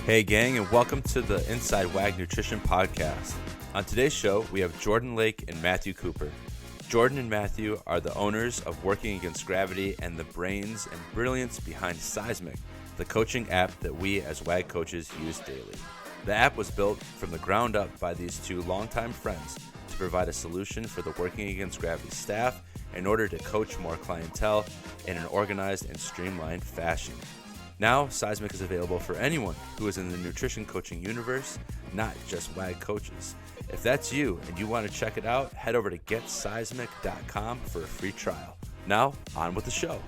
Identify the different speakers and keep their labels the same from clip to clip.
Speaker 1: Hey gang, and welcome to the INSIDEWAG Nutrition Podcast. On today's show, we have Jourdan, Laik, and Matthew Cooper. Jourdan and Matthew are the owners of Working Against Gravity and the brains and brilliance behind Seismic, the coaching app that we as WAG coaches use daily. The app was built from the ground up by these two longtime friends to provide a solution for the Working Against Gravity staff in order to coach more clientele in an organized and streamlined fashion. Now, Seismic is available for anyone who is in the nutrition coaching universe, not just WAG coaches. If that's you and you want to check it out, head over to getseismic.com for a free trial. Now, on with the show.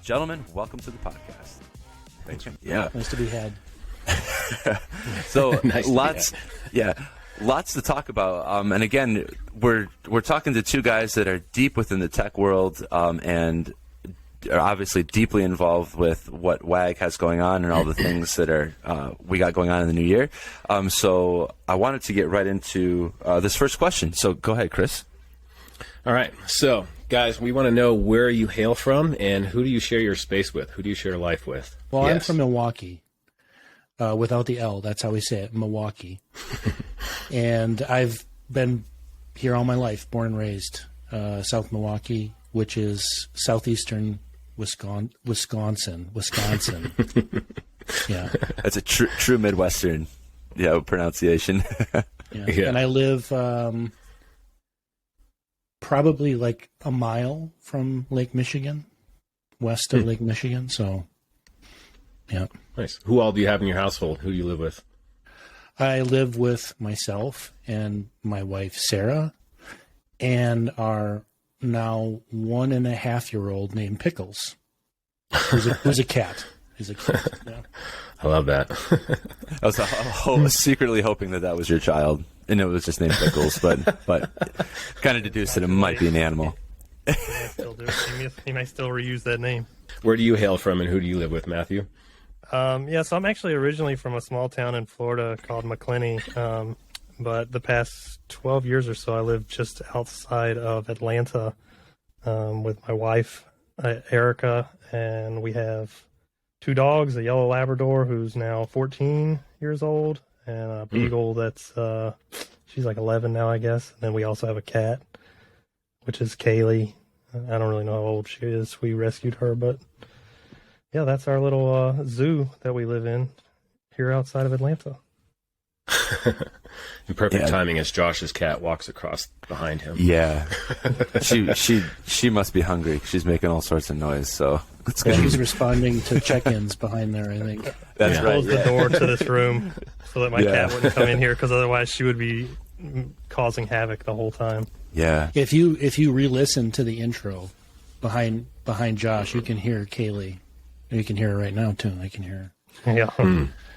Speaker 1: Gentlemen, welcome to the podcast.
Speaker 2: Thanks.
Speaker 1: Yeah.
Speaker 3: Nice to be had.
Speaker 1: So,
Speaker 2: Nice
Speaker 1: lots to talk about. And again, we're talking to two guys that are deep within the tech world and are obviously deeply involved with what WAG has going on and all the things that are we got going on in the new year. So I wanted to get right into this first question. So go ahead, Chris.
Speaker 2: All right. So, guys, we want to know where you hail from and who do you share your space with? Who do you share life with?
Speaker 3: Well, I'm from Milwaukee. Without the L, that's how we say it, Milwaukee. And I've been here all my life, born and raised, South Milwaukee, which is southeastern Wisconsin. Yeah.
Speaker 1: That's a true Midwestern pronunciation.
Speaker 3: Yeah. And I live probably like a mile from Lake Michigan, west of Lake Michigan. So, yeah.
Speaker 2: Nice. Who all do you have in your household? Who do you live with?
Speaker 3: I live with myself and my wife, Sarah, and our now 1.5-year-old named Pickles, who's a cat. He's a cat. Yeah.
Speaker 2: I love that.
Speaker 1: I was secretly hoping that was your child, and it was just named Pickles, but kind of deduced that it might be an animal.
Speaker 4: He might still do it. He might still reuse that name.
Speaker 2: Where do you hail from and who do you live with, Matthew?
Speaker 4: So I'm actually originally from a small town in Florida called McClenny, but the past 12 years or so I live just outside of Atlanta with my wife, Erica, and we have 2 dogs, a yellow Labrador who's now 14 years old, and a beagle that's, she's like 11 now, I guess, and then we also have a cat, which is Kaylee. I don't really know how old she is. We rescued her, but... yeah, that's our little zoo that we live in here outside of Atlanta.
Speaker 2: In perfect timing as Josh's cat walks across behind him.
Speaker 1: Yeah. she must be hungry. She's making all sorts of noise, so it's good.
Speaker 3: She's responding to check-ins behind there, I think.
Speaker 1: That's right.
Speaker 4: Close the door to this room so that my cat wouldn't come in here, because otherwise she would be causing havoc the whole time.
Speaker 1: Yeah.
Speaker 3: If you re-listen to the intro behind Josh, you can hear Kaylee. You can hear her right now, too. I can hear her.
Speaker 4: Yeah.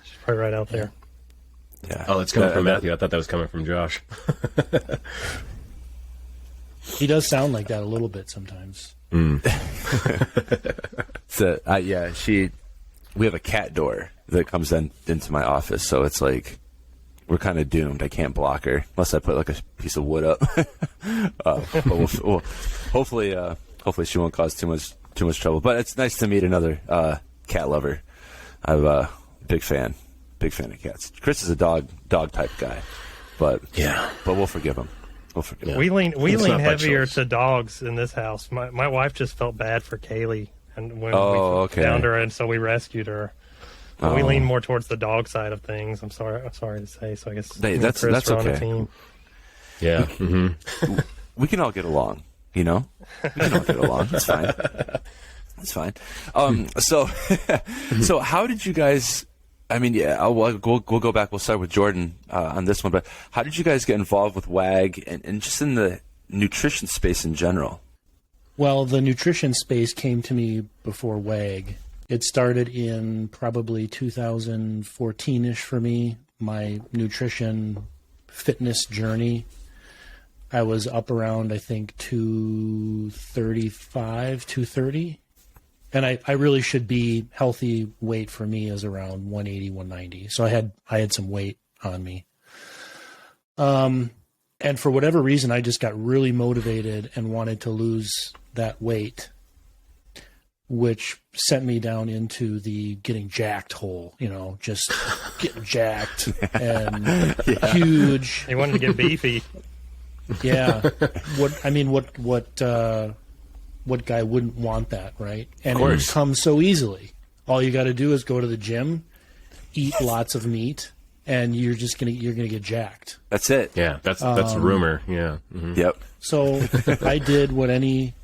Speaker 4: She's probably right out there.
Speaker 1: Yeah.
Speaker 2: Oh, it's coming from Matthew. I thought that was coming from Josh.
Speaker 3: He does sound like that a little bit sometimes.
Speaker 1: So, we have a cat door that comes into my office, so it's like we're kind of doomed. I can't block her unless I put like a piece of wood up. But we'll hopefully she won't cause too much trouble. But it's nice to meet another cat lover. I'm a big fan of cats. Chris is a dog type guy, but we'll forgive him.
Speaker 4: Yeah. We lean heavier to dogs in this house. My wife just felt bad for Kaylee, and when we found her, and so we rescued her. But we lean more towards the dog side of things. I'm sorry to say. So I guess
Speaker 1: that's
Speaker 4: Chris are on
Speaker 1: okay.
Speaker 4: a team.
Speaker 2: Yeah.
Speaker 1: We can all get along. We can all get along. It's fine. It's fine. So how did you guys? I mean, we'll go back. We'll start with Jourdan on this one. But how did you guys get involved with WAG and just in the nutrition space in general?
Speaker 3: Well, the nutrition space came to me before WAG. It started in probably 2014-ish for me, my nutrition fitness journey. I was up around, I think, 235, 230. And I really should be, healthy weight for me is around 180, 190. So I had some weight on me. And for whatever reason, I just got really motivated and wanted to lose that weight, which sent me down into the getting jacked hole, just getting jacked and huge.
Speaker 4: He wanted to get beefy.
Speaker 3: Yeah. What guy wouldn't want that, right? And it comes so easily. All you got to do is go to the gym, eat lots of meat, and you're gonna get jacked.
Speaker 1: That's it.
Speaker 2: Yeah, that's the rumor. Yeah. Mm-hmm.
Speaker 1: Yep.
Speaker 3: So I did what any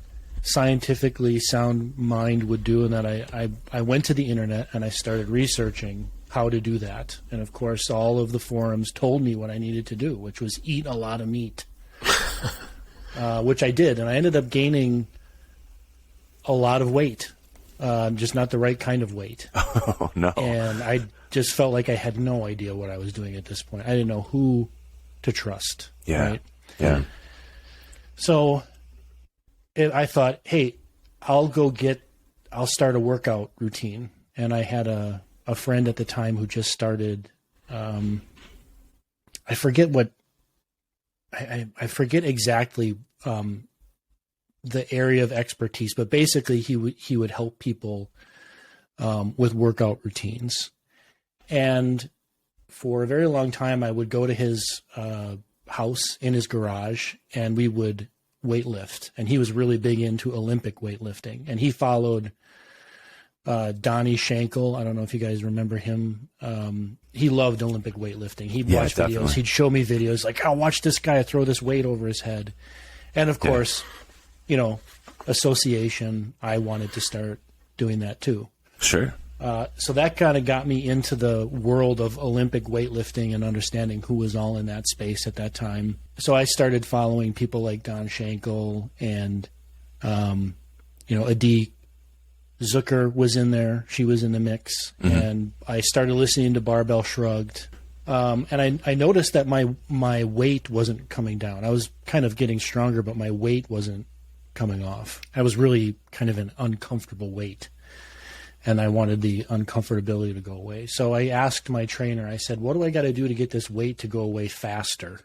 Speaker 3: scientifically sound mind would do, and that I went to the internet and I started researching how to do that. And of course, all of the forums told me what I needed to do, which was eat a lot of meat, which I did, and I ended up gaining a lot of weight, just not the right kind of weight.
Speaker 1: Oh no!
Speaker 3: And I just felt like I had no idea what I was doing at this point. I didn't know who to trust.
Speaker 1: Yeah.
Speaker 3: Right?
Speaker 1: Yeah.
Speaker 3: So I thought, hey, I'll start a workout routine. And I had a friend at the time who just started, I forget exactly the area of expertise, but basically he would help people with workout routines. And for a very long time, I would go to his house in his garage, and we would weightlift. And he was really big into Olympic weightlifting. And he followed Donnie Schenkel. I don't know if you guys remember him. He loved Olympic weightlifting. He'd watch videos. He'd show me videos like, "Oh, watch this guy throw this weight over his head." And of course, association, I wanted to start doing that too.
Speaker 1: Sure.
Speaker 3: So that kind of got me into the world of Olympic weightlifting and understanding who was all in that space at that time. So I started following people like Don Schenkel and, Adi Zucker was in there. She was in the mix. Mm-hmm. And I started listening to Barbell Shrugged. And I noticed that my weight wasn't coming down. I was kind of getting stronger, but my weight wasn't coming off. I was really kind of an uncomfortable weight. And I wanted the uncomfortability to go away. So I asked my trainer, I said, what do I got to do to get this weight to go away faster?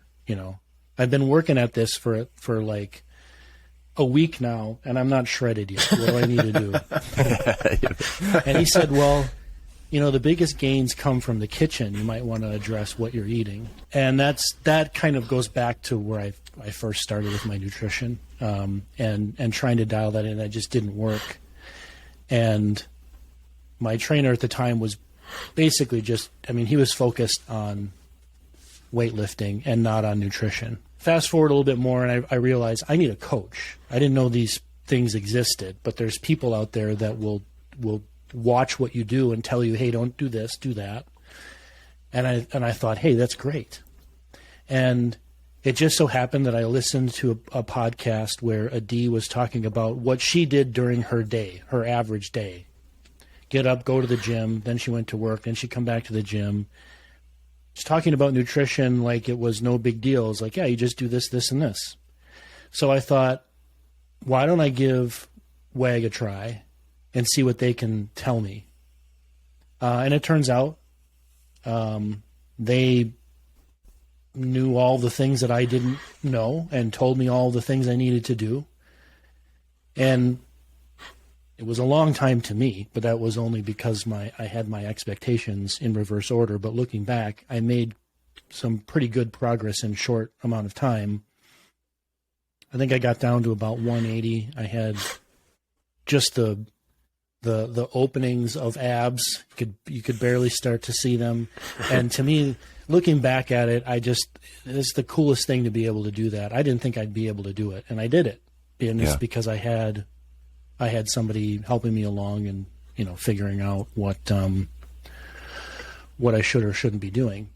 Speaker 3: I've been working at this for like a week now, and I'm not shredded yet. What do I need to do? And he said, well, the biggest gains come from the kitchen. You might want to address what you're eating. And that kind of goes back to where I first started with my nutrition, and trying to dial that in. That just didn't work. And my trainer at the time was basically he was focused on weightlifting and not on nutrition. Fast forward a little bit more, and I realized I need a coach. I didn't know these things existed, but there's people out there that will watch what you do and tell you, hey, don't do this, do that. And I thought, hey, that's great. And it just so happened that I listened to a podcast where Adi was talking about what she did during her day, her average day. Get up, go to the gym, then she went to work, then she'd come back to the gym. She's talking about nutrition like it was no big deal. It's like, yeah, you just do this, this, and this. So I thought, why don't I give WAG a try and see what they can tell me? And it turns out they knew all the things that I didn't know and told me all the things I needed to do. And it was a long time to me, but that was only because I had my expectations in reverse order. But looking back, I made some pretty good progress in a short amount of time. I think I got down to about 180. I had just the openings of abs. You could barely start to see them. And to me, looking back at it, it's the coolest thing to be able to do that. I didn't think I'd be able to do it, and I did it. And it's because I had somebody helping me along and, figuring out what I should or shouldn't be doing.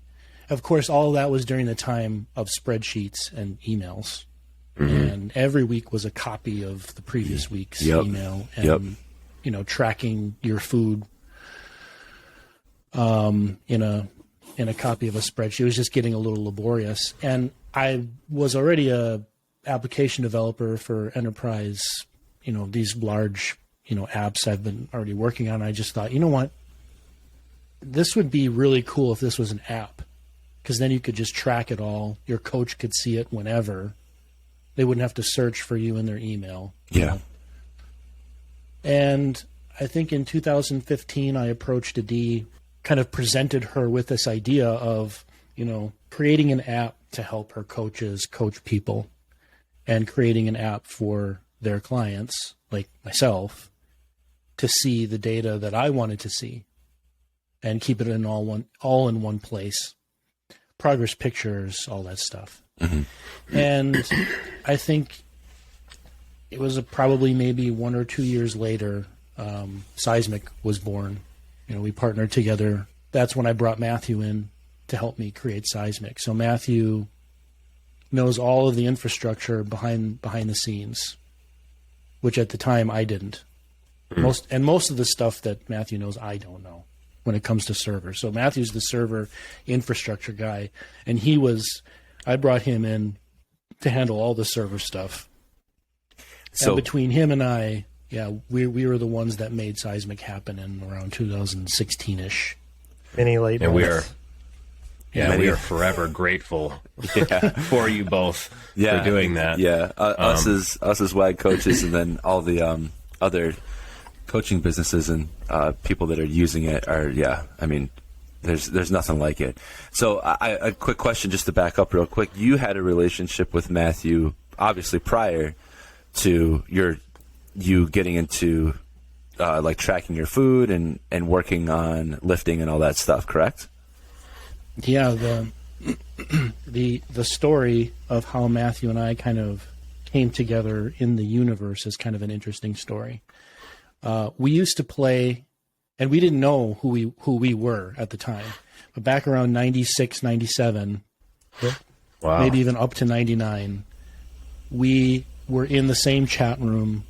Speaker 3: Of course, all of that was during the time of spreadsheets and emails. Mm-hmm. And every week was a copy of the previous week's email and, tracking your food in a copy of a spreadsheet. It was just getting a little laborious. And I was already a application developer for enterprise, these large, apps I've been already working on. I just thought, you know what? This would be really cool if this was an app. because then you could just track it all. Your coach could see it whenever. They wouldn't have to search for you in their email.
Speaker 1: Yeah.
Speaker 3: And I think in 2015, I approached Adi, kind of presented her with this idea of, creating an app to help her coaches coach people, and creating an app for their clients, like myself, to see the data that I wanted to see and keep it in all in one place. Progress pictures, all that stuff. Mm-hmm. And I think it was probably maybe 1 or 2 years later, Seismic was born. We partnered together. That's when I brought Matthew in to help me create Seismic. So Matthew knows all of the infrastructure behind the scenes, which at the time I didn't. Mm-hmm. Most of the stuff that Matthew knows, I don't know when it comes to servers. So Matthew's the server infrastructure guy, and I brought him in to handle all the server stuff. So and between him and I, we were the ones that made Seismic happen in around 2016-ish.
Speaker 4: Many late
Speaker 2: and
Speaker 4: months.
Speaker 2: We are forever grateful for you both for doing that.
Speaker 1: Yeah, us as WAG coaches, and then all the other coaching businesses and people that are using it are, there's nothing like it. So a quick question just to back up real quick. You had a relationship with Matthew, obviously, prior to you getting into like tracking your food and working on lifting and all that stuff, correct?
Speaker 3: Yeah, the story of how Matthew and I kind of came together in the universe is kind of an interesting story. We used to play, and we didn't know who we were at the time. But back around 96, 97,
Speaker 2: wow,
Speaker 3: maybe even up to 99, we were in the same chat room,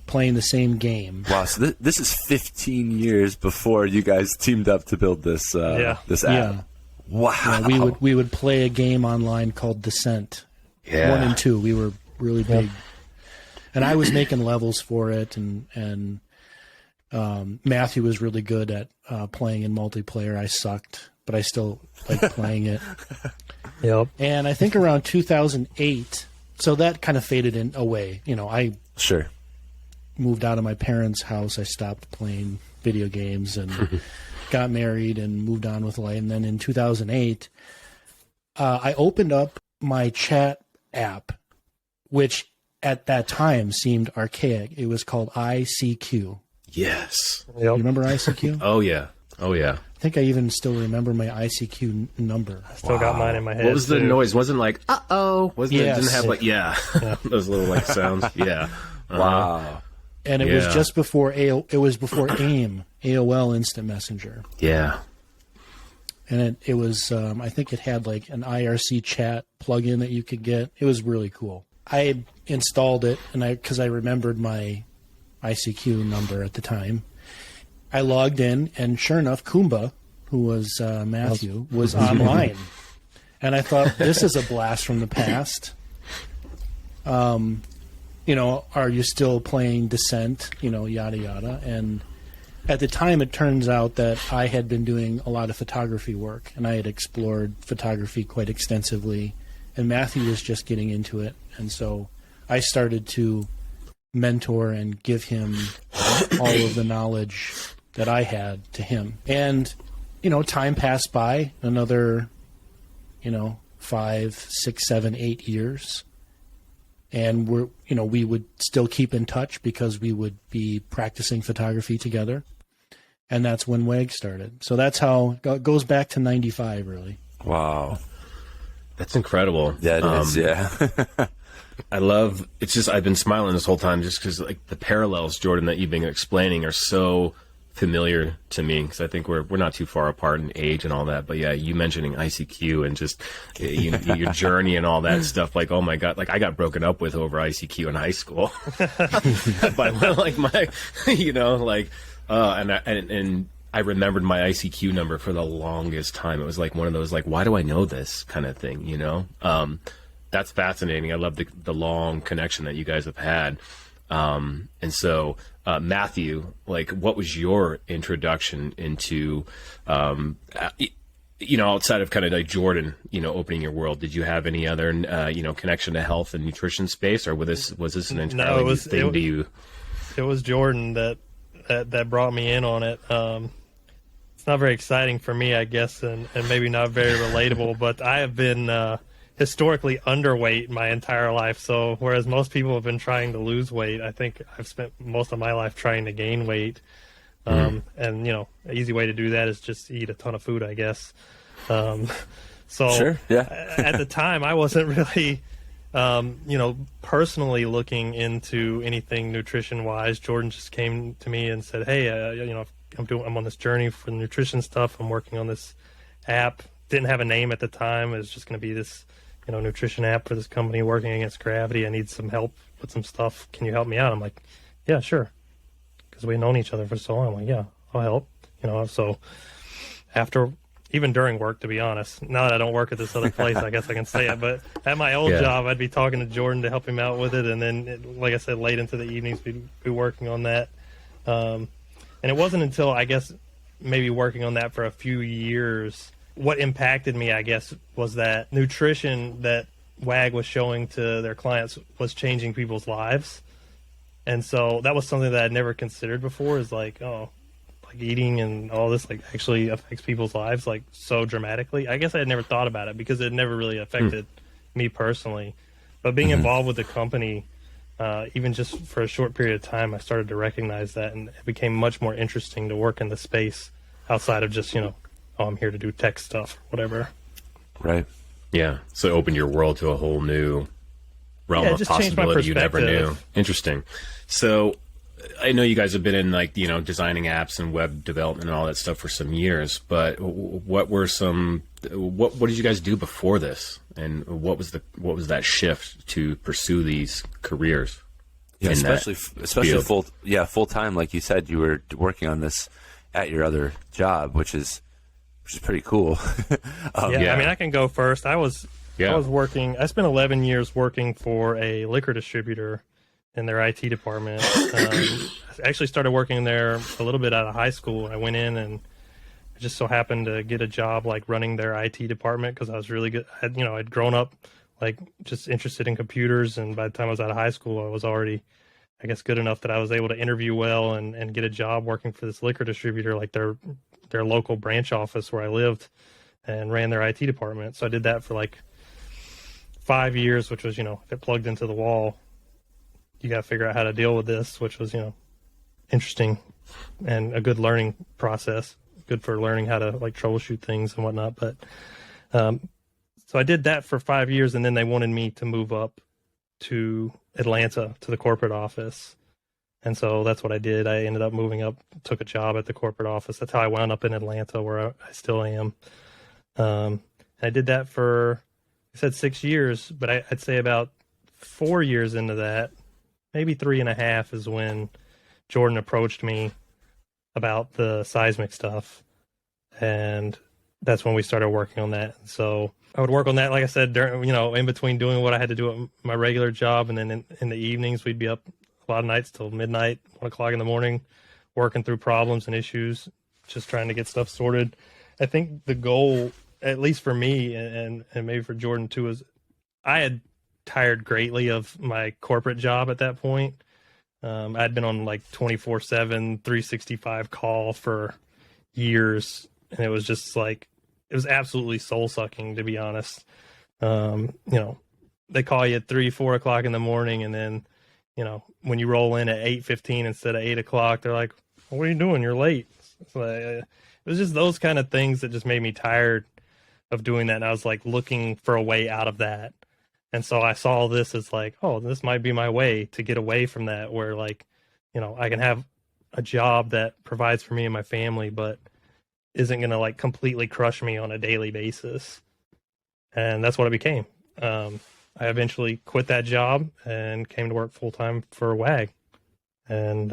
Speaker 3: playing the same game.
Speaker 1: Wow, so this is 15 years before you guys teamed up to build this this app.
Speaker 3: Yeah.
Speaker 1: Wow.
Speaker 3: Yeah, we would play a game online called Descent.
Speaker 2: Yeah.
Speaker 3: 1 and 2. We were really big. And I was making levels for it, and Matthew was really good at playing in multiplayer. I sucked, but I still liked playing it.
Speaker 4: Yep.
Speaker 3: And I think around 2008, so that kind of faded away. I moved out of my parents' house. I stopped playing video games and got married and moved on with life. And then in 2008, I opened up my chat app, which at that time seemed archaic. It was called ICQ.
Speaker 2: Yes.
Speaker 3: Yep. You remember ICQ?
Speaker 2: Oh, yeah. I
Speaker 3: think I even still remember my ICQ number.
Speaker 4: I still got mine in my head.
Speaker 2: What was the
Speaker 4: too.
Speaker 2: noise? Wasn't like, uh-oh. Wasn't
Speaker 3: yes.
Speaker 2: It didn't have like, those little sounds. Yeah.
Speaker 1: Wow.
Speaker 3: And it was just before it was before AIM, AOL Instant Messenger.
Speaker 2: Yeah.
Speaker 3: And it was, I think it had like an IRC chat plugin that you could get. It was really cool. I installed it, and because I remembered my ICQ number at the time. I logged in, and sure enough, Kumba, who was Matthew, was online. And I thought, this is a blast from the past. Are you still playing Descent? Yada, yada. And at the time, it turns out that I had been doing a lot of photography work, and I had explored photography quite extensively. And Matthew was just getting into it. And so I started to mentor and give him all of the knowledge that I had to him. And, time passed by, another, 5, 6, 7, 8 years. And we would still keep in touch because we would be practicing photography together. And that's when WAG started. So that's how it goes back to 95, really.
Speaker 1: Wow.
Speaker 2: That's incredible.
Speaker 1: Yeah, it is, yeah.
Speaker 2: I love, it's just, I've been smiling this whole time just because like the parallels, Jourdan, that you've been explaining are so familiar to me, because I think we're not too far apart in age and all that. But yeah, you mentioning ICQ and just your journey and all that stuff, like, oh my God, like I got broken up with over ICQ in high school. But like my, and I remembered my ICQ number for the longest time. It was like one of those, like, why do I know this kind of thing, That's fascinating. I love the long connection that you guys have had. And so, Matthew, like, what was your introduction into, outside of kind of like Jourdan, opening your world, did you have any other, connection to health and nutrition space, or was this an entirely new thing to you?
Speaker 4: It was Jourdan that brought me in on it. It's not very exciting for me, I guess, and maybe not very relatable, but I have been historically underweight my entire life. So whereas most people have been trying to lose weight, I think I've spent most of my life trying to gain weight. And, an easy way to do that is just eat a ton of food, I guess.
Speaker 1: Sure, yeah.
Speaker 4: At the time, I wasn't really, personally looking into anything nutrition-wise. Jourdan just came to me and said, hey, I'm on this journey for nutrition stuff. I'm working on this app. Didn't have a name at the time. It was just going to be this, nutrition app for this company working against gravity. I need some help with some stuff. Can you help me out? I'm like, yeah, sure. Because we've known each other for so long. I'm like, yeah, I'll help. So after, even during work, to be honest, now that I don't work at this other place, I guess I can say it. But at my old job, I'd be talking to Jourdan to help him out with it. And then, like I said, late into the evenings, we'd be working on that. And it wasn't until, I guess, maybe working on that for a few years, what impacted me, I guess, was that nutrition that WAG was showing to their clients was changing people's lives. And so that was something that I'd never considered before, is like, eating and all this actually affects people's lives so dramatically. I guess I had never thought about it because it never really affected me personally. But being involved with the company, even just for a short period of time, I started to recognize that, and it became much more interesting to work in the space outside of just, I'm here to do tech stuff, whatever.
Speaker 1: Right.
Speaker 2: Yeah. So it opened your world to a whole new realm of possibility you never knew. Interesting. So I know you guys have been in designing apps and web development and all that stuff for some years, but what did you guys do before this? And what was that shift to pursue these careers?
Speaker 1: Yeah, especially full time, like you said, you were working on this at your other job, which is pretty cool.
Speaker 4: I mean, I can go first. I was working. I spent 11 years working for a liquor distributor in their IT department. I actually started working there a little bit out of high school. I went in and I just so happened to get a job running their IT department because I was really good. I'd grown up just interested in computers, and by the time I was out of high school, I was already, I guess, good enough that I was able to interview well and get a job working for this liquor distributor, their local branch office where I lived, and ran their IT department. So I did that for 5 years, which was, if it plugged into the wall, you got to figure out how to deal with this, which was, interesting and a good learning process, good for learning how to troubleshoot things and whatnot. But so I did that for 5 years, and then they wanted me to move up to Atlanta to the corporate office. And so that's what I did. I ended up moving up, took a job at the corporate office. That's how I wound up in Atlanta, where I still am. I did that for, I said 6 years, but I'd say about 4 years into that, maybe 3.5, is when Jourdan approached me about the Seismic stuff. And that's when we started working on that. So I would work on that, like I said, during, in between doing what I had to do at my regular job. And then in the evenings, we'd be up a lot of nights till midnight, 1 o'clock in the morning, working through problems and issues, just trying to get stuff sorted. I think the goal, at least for me and maybe for Jourdan too, is I had tired greatly of my corporate job at that point. I'd been on 24/7, 365 call for years, and it was just it was absolutely soul sucking, to be honest. They call you at 3-4 o'clock in the morning, and then when you roll in at 8:15 instead of 8 o'clock, they're like, "What are you doing? You're late." It was just those kind of things that just made me tired of doing that. And I was looking for a way out of that. And so I saw this as this might be my way to get away from that, where I can have a job that provides for me and my family, but isn't going to completely crush me on a daily basis. And that's what it became. I eventually quit that job and came to work full time for WAG, and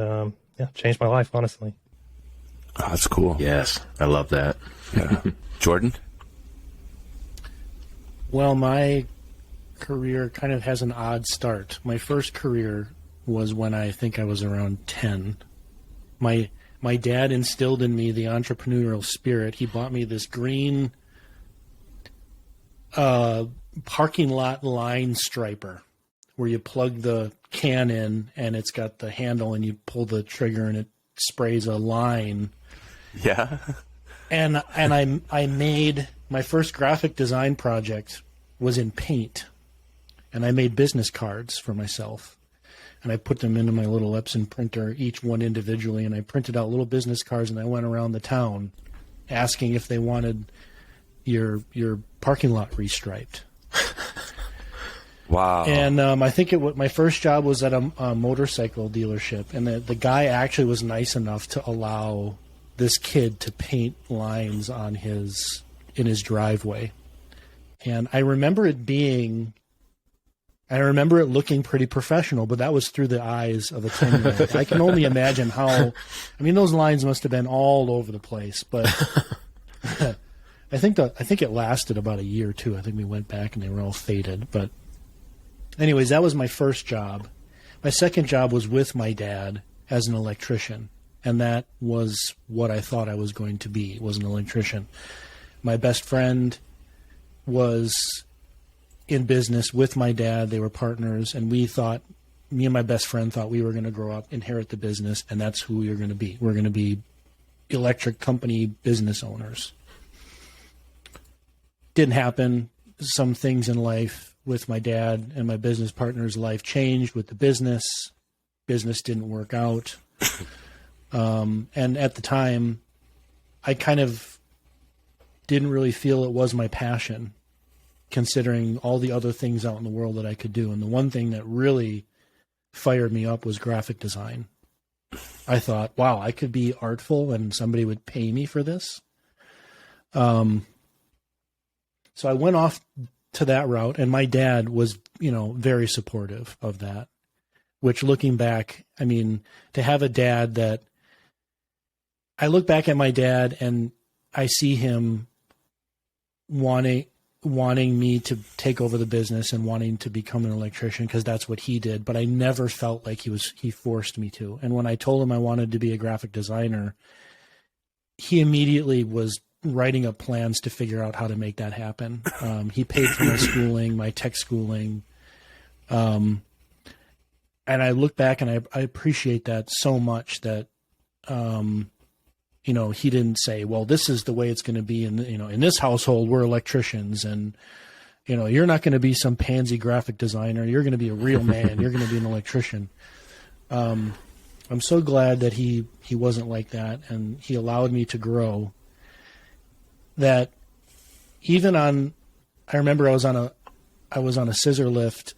Speaker 4: changed my life, honestly.
Speaker 1: Oh, that's cool.
Speaker 2: Yes, I love that.
Speaker 1: Yeah. Jourdan?
Speaker 3: Well, my career kind of has an odd start. My first career was when I think I was around 10. My dad instilled in me the entrepreneurial spirit. He bought me this green parking lot line striper, where you plug the can in and it's got the handle and you pull the trigger and it sprays a line.
Speaker 1: Yeah.
Speaker 3: And I made my first graphic design project was in Paint, and I made business cards for myself. And I put them into my little Epson printer, each one individually, and I printed out little business cards, and I went around the town asking if they wanted your parking lot restriped.
Speaker 1: Wow.
Speaker 3: And I think my first job was at a motorcycle dealership, and the guy actually was nice enough to allow this kid to paint lines in his driveway. And I remember it looking pretty professional, but that was through the eyes of a 10-year-old. I can only imagine those lines must have been all over the place, but I think it lasted about a year or two. I think we went back and they were all faded. But anyways, that was my first job. My second job was with my dad as an electrician, and that was what I thought I was going to be, was an electrician. My best friend was in business with my dad. They were partners, and me and my best friend thought we were going to grow up, inherit the business, and that's who we were going to be. We're going to be electric company business owners. Didn't happen. Some things in life with my dad and my business partner's life changed with the business. Business didn't work out. And at the time, I kind of didn't really feel it was my passion, considering all the other things out in the world that I could do. And the one thing that really fired me up was graphic design. I thought, wow, I could be artful and somebody would pay me for this. So I went off to that route, and my dad was, very supportive of that, which, looking back, I mean, to have a dad that I look back at my dad and I see him wanting me to take over the business and wanting to become an electrician because that's what he did. But I never felt like he forced me to. And when I told him I wanted to be a graphic designer, he immediately was writing up plans to figure out how to make that happen. He paid for my schooling, my tech schooling. And I look back and I appreciate that so much that, he didn't say, well, this is the way it's going to be. And, in this household, we're electricians, and, you're not going to be some pansy graphic designer. You're going to be a real man. You're going to be an electrician. I'm so glad that he wasn't like that, and he allowed me to grow. That even I remember I was on a scissor lift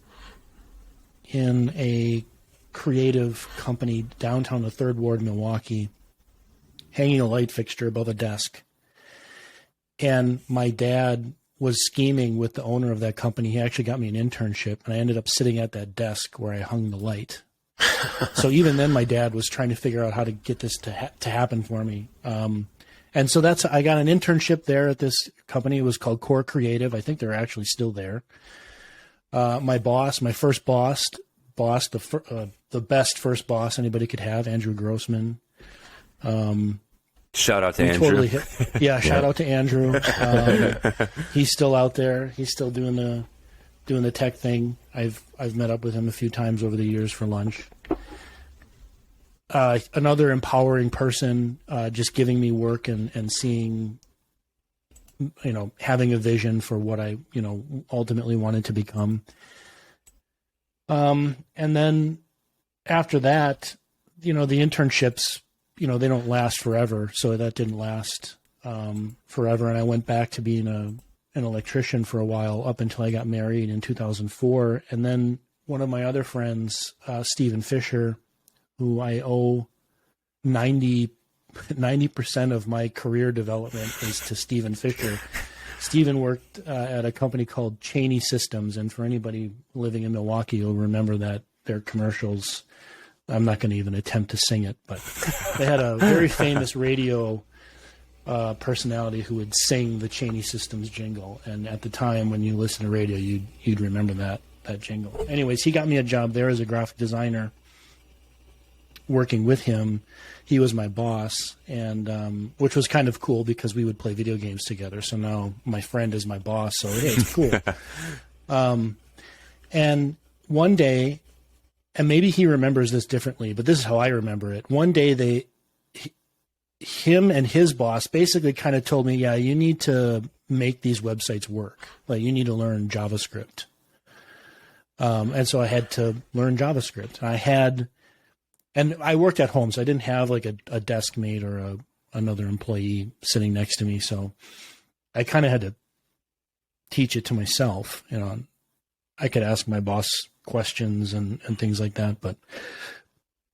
Speaker 3: in a creative company downtown the Third Ward, Milwaukee, hanging a light fixture above a desk. And my dad was scheming with the owner of that company. He actually got me an internship, and I ended up sitting at that desk where I hung the light. So even then, my dad was trying to figure out how to get this to happen for me. And so I got an internship there at this company. It was called Core Creative. I think they're actually still there. My first boss, the best first boss anybody could have, Andrew Grossman.
Speaker 1: Shout out to Andrew.
Speaker 3: Shout out to Andrew. He's still out there. He's still doing the tech thing. I've met up with him a few times over the years for lunch. Another empowering person, just giving me work and seeing, having a vision for what I, ultimately wanted to become. And then after that, the internships, they don't last forever. So that didn't last forever. And I went back to being an electrician for a while up until I got married in 2004. And then one of my other friends, Stephen Fisher, who I owe 90% of my career development is to Stephen Fisher. Stephen worked at a company called Cheney Systems, and for anybody living in Milwaukee, you'll remember that their commercials, I'm not going to even attempt to sing it, but they had a very famous radio personality who would sing the Cheney Systems jingle, and at the time when you listen to radio, you'd remember that jingle. Anyways, he got me a job there as a graphic designer, working with him, he was my boss, and which was kind of cool because we would play video games together. So now my friend is my boss, so hey, it's cool. And one day, and maybe he remembers this differently, but this is how I remember it. One day him and his boss basically kind of told me, yeah, you need to make these websites work. Like, you need to learn JavaScript. And so I had to learn JavaScript. And I worked at home, so I didn't have like a desk mate or another employee sitting next to me. So I kind of had to teach it to myself. You know, I could ask my boss questions and things like that, but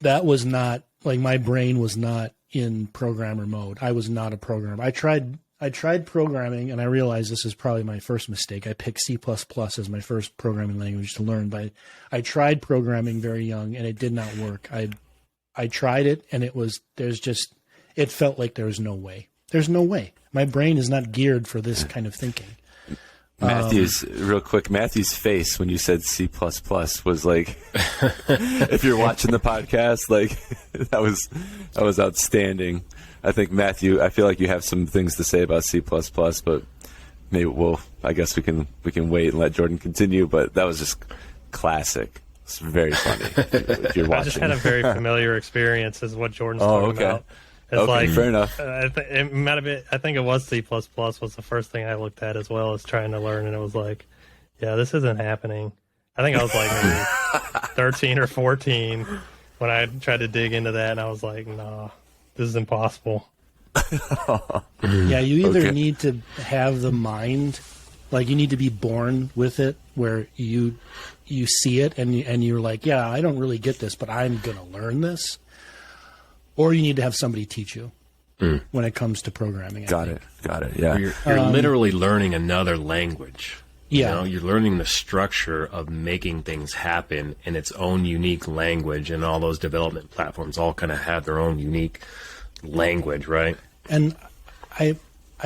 Speaker 3: that was not, like, my brain was not in programmer mode. I was not a programmer. I tried programming, and I realized this is probably my first mistake. I picked C++ as my first programming language to learn, but I tried programming very young, and it did not work. I tried it, and it felt like there was no way. There's no way. My brain is not geared for this kind of thinking.
Speaker 1: Real quick, Matthew's face when you said C++ was like, if you're watching the podcast, like, that was outstanding. I think, Matthew, I feel like you have some things to say about C++, but maybe I guess we can wait and let Jourdan continue, but that was just classic. It's very funny if you're watching.
Speaker 4: I just had a very familiar experience is what Jourdan's talking about. It's
Speaker 1: okay, fair enough.
Speaker 4: It might have been, I think it was C++ was the first thing I looked at as well as trying to learn, and it was like, yeah, this isn't happening. I think I was like maybe 13 or 14 when I tried to dig into that, and I was like, nah, this is impossible.
Speaker 3: Yeah, you either need to have the mind, like, you need to be born with it, where you see it and you're like, yeah, I don't really get this, but I'm going to learn this. Or you need to have somebody teach you when it comes to programming.
Speaker 1: Got it. Yeah.
Speaker 2: You're literally learning another language.
Speaker 3: Yeah.
Speaker 2: You know, you're learning the structure of making things happen in its own unique language, and all those development platforms all kind of have their own unique language, right?
Speaker 3: And I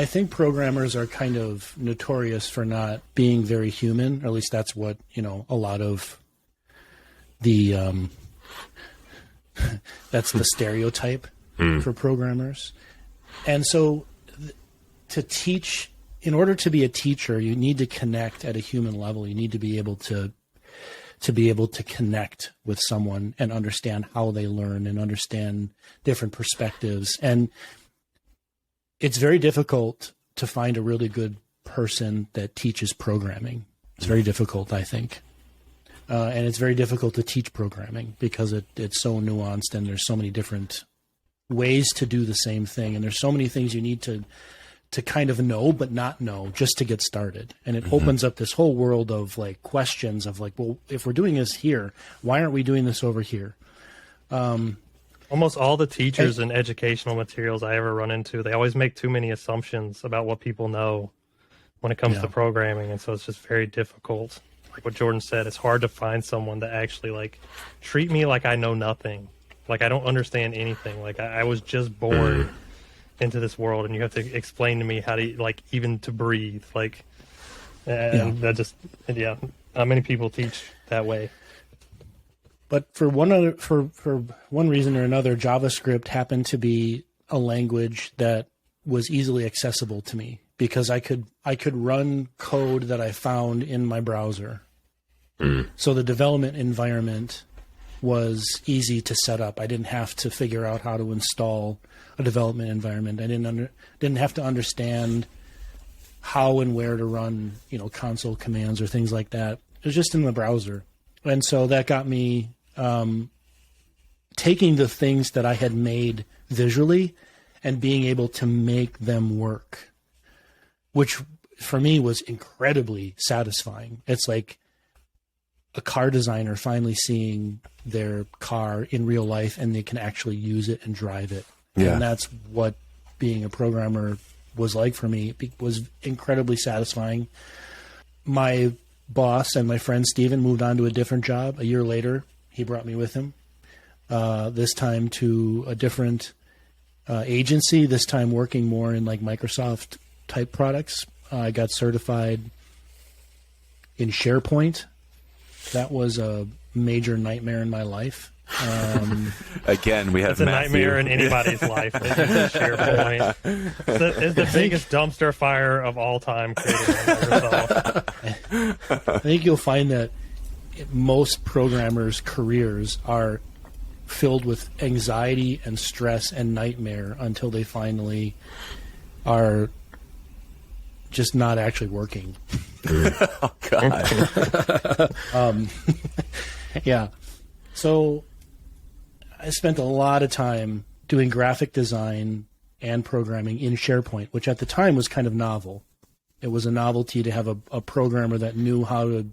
Speaker 3: think programmers are kind of notorious for not being very human, or at least that's what, a lot of the that's the stereotype for programmers. And so to teach, in order to be a teacher, you need to connect at a human level. You need to be able to connect with someone and understand how they learn and understand different perspectives. And it's very difficult to find a really good person that teaches programming. It's very difficult, I think. And it's very difficult to teach programming because it's so nuanced, and there's so many different ways to do the same thing. And there's so many things you need to kind of know but not know just to get started. And it opens up this whole world of like questions of like, well, if we're doing this here, why aren't we doing this over here?
Speaker 4: Almost all the teachers and educational materials I ever run into, they always make too many assumptions about what people know when it comes to programming. And so it's just very difficult. Like what Jourdan said, it's hard to find someone to actually like treat me like I know nothing. Like I don't understand anything. Like I was just born into this world, and you have to explain to me how to, like, even to breathe. Like, and that just, not many people teach that way.
Speaker 3: But for one reason or another, JavaScript happened to be a language that was easily accessible to me because I could run code that I found in my browser. So the development environment was easy to set up. I didn't have to figure out how to install a development environment. I didn't have to understand how and where to run, console commands or things like that. It was just in the browser. And so that got me taking the things that I had made visually and being able to make them work, which for me was incredibly satisfying. It's like a car designer finally seeing their car in real life and they can actually use it and drive it. Yeah. And that's what being a programmer was like for me. It was incredibly satisfying. My boss and my friend Steven moved on to a different job. A year later, he brought me with him, this time to a different agency, this time working more in like Microsoft type products. I got certified in SharePoint. That was a major nightmare in my life.
Speaker 1: Again, we have
Speaker 4: It's a
Speaker 1: Matthew.
Speaker 4: nightmare in anybody's life. They use SharePoint. It's the biggest dumpster fire of all time created by Microsoft.
Speaker 3: I think you'll find that most programmers' careers are filled with anxiety and stress and nightmare until they finally are just not actually working.
Speaker 1: Oh, God.
Speaker 3: Yeah. So I spent a lot of time doing graphic design and programming in SharePoint, which at the time was kind of novel. It was a novelty to have a programmer that knew how to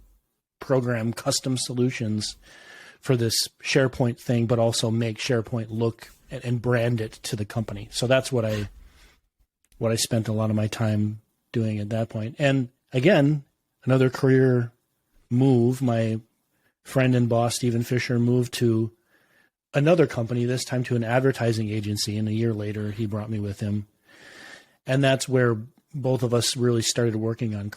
Speaker 3: program custom solutions for this SharePoint thing, but also make SharePoint look and brand it to the company. So that's what I spent a lot of my time doing at that point. And again, another career move. My friend and boss, Stephen Fisher, moved to another company, this time to an advertising agency. And a year later, he brought me with him. And that's where both of us really started working on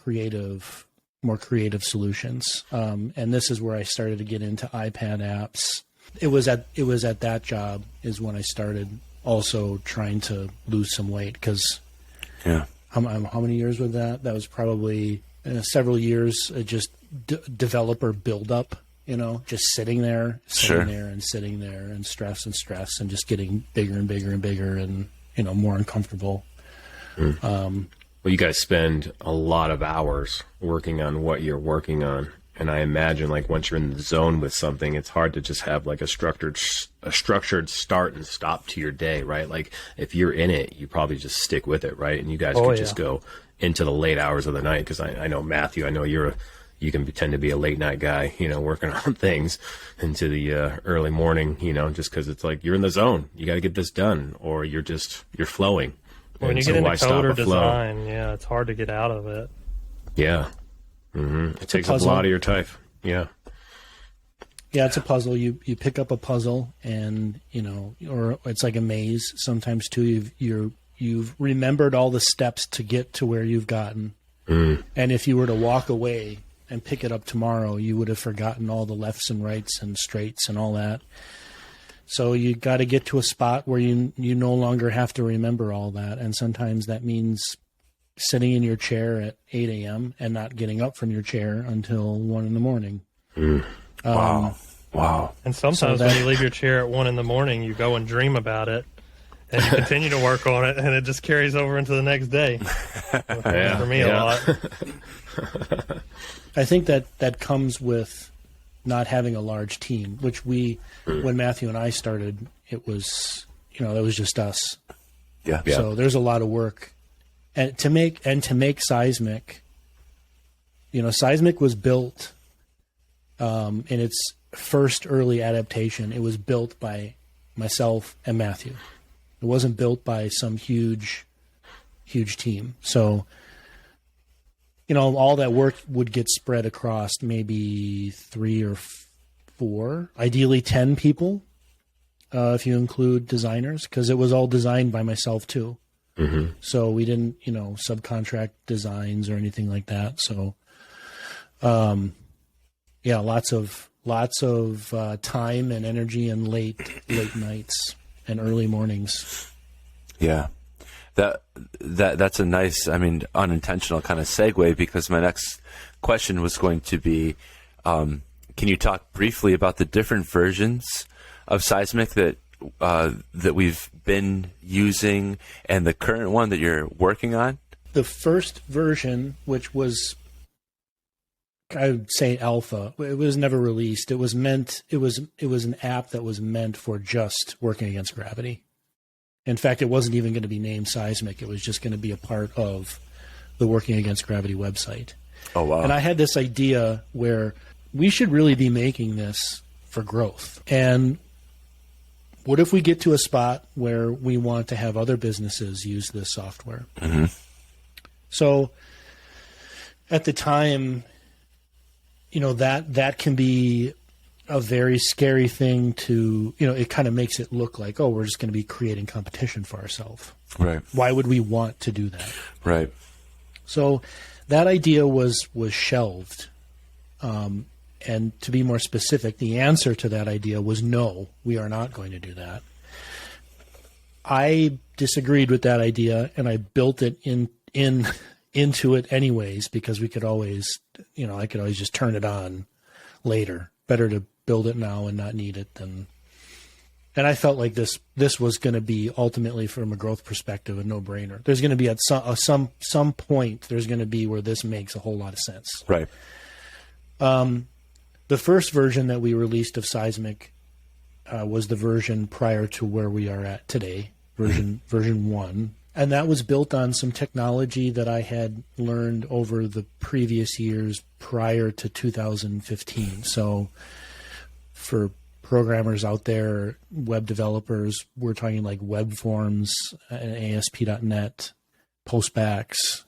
Speaker 3: more creative solutions. And this is where I started to get into iPad apps. It was at that job is when I started also trying to lose some weight, because how many years was that? That was probably several years, just developer buildup, just sitting there and sitting there and stress and just getting bigger and bigger and bigger and, more uncomfortable.
Speaker 2: Well, you guys spend a lot of hours working on what you're working on. And I imagine, like, once you're in the zone with something, it's hard to just have like a structured start and stop to your day, right? Like, if you're in it, you probably just stick with it, right? And you guys could just go into the late hours of the night. Because I know, Matthew, I know you can tend to be a late night guy, working on things into the early morning, just because it's like you're in the zone. You got to get this done, or you're flowing.
Speaker 4: When you get into code or design, it's hard to get out of it.
Speaker 2: Yeah. Mm-hmm. It takes up a lot of your time. Yeah.
Speaker 3: Yeah, it's a puzzle. You pick up a puzzle, and or it's like a maze. Sometimes too, you've remembered all the steps to get to where you've gotten, and if you were to walk away and pick it up tomorrow, you would have forgotten all the lefts and rights and straights and all that. So you got to get to a spot where you no longer have to remember all that, and sometimes that means sitting in your chair at 8 a.m. and not getting up from your chair until 1 in the morning.
Speaker 1: Wow.
Speaker 4: And sometimes when you leave your chair at 1 in the morning, you go and dream about it, and you continue to work on it, and it just carries over into the next day. For me, a lot.
Speaker 3: I think that comes with not having a large team, which when Matthew and I started, it was just us.
Speaker 1: Yeah.
Speaker 3: So there's a lot of work. And to make Seismic, Seismic was built in its first early adaptation. It was built by myself and Matthew. It wasn't built by some huge team. So, all that work would get spread across maybe 3 or 4, ideally 10 people, if you include designers, because it was all designed by myself too. Mm-hmm. So we didn't, subcontract designs or anything like that. So, lots of time and energy and late nights and early mornings.
Speaker 1: Yeah, that's a nice, unintentional kind of segue, because my next question was going to be, can you talk briefly about the different versions of Seismic that we've been using and the current one that you're working on?
Speaker 3: The first version, which was, I would say, alpha, it was never released. It was an app that was meant for just working against gravity. In fact, it wasn't even going to be named Seismic. It was just going to be a part of the Working Against Gravity website.
Speaker 1: Oh, wow.
Speaker 3: And I had this idea where we should really be making this for growth. And what if we get to a spot where we want to have other businesses use this software?
Speaker 1: Mm-hmm.
Speaker 3: So at the time, that can be a very scary thing to, it kind of makes it look like, we're just going to be creating competition for ourselves.
Speaker 1: Right.
Speaker 3: Why would we want to do that?
Speaker 1: Right.
Speaker 3: So that idea was shelved. And to be more specific, the answer to that idea was no, we are not going to do that. I disagreed with that idea, and I built it into it anyways, because we could always, I could always just turn it on later. Better to build it now and not need it than. And I felt like this was going to be ultimately, from a growth perspective, a no-brainer. There's going to be at some point, there's going to be where this makes a whole lot of sense.
Speaker 1: Right.
Speaker 3: The first version that we released of Seismic was the version prior to where we are at today, version 1. And that was built on some technology that I had learned over the previous years prior to 2015. So for programmers out there, web developers, we're talking like web forms, ASP.NET, postbacks,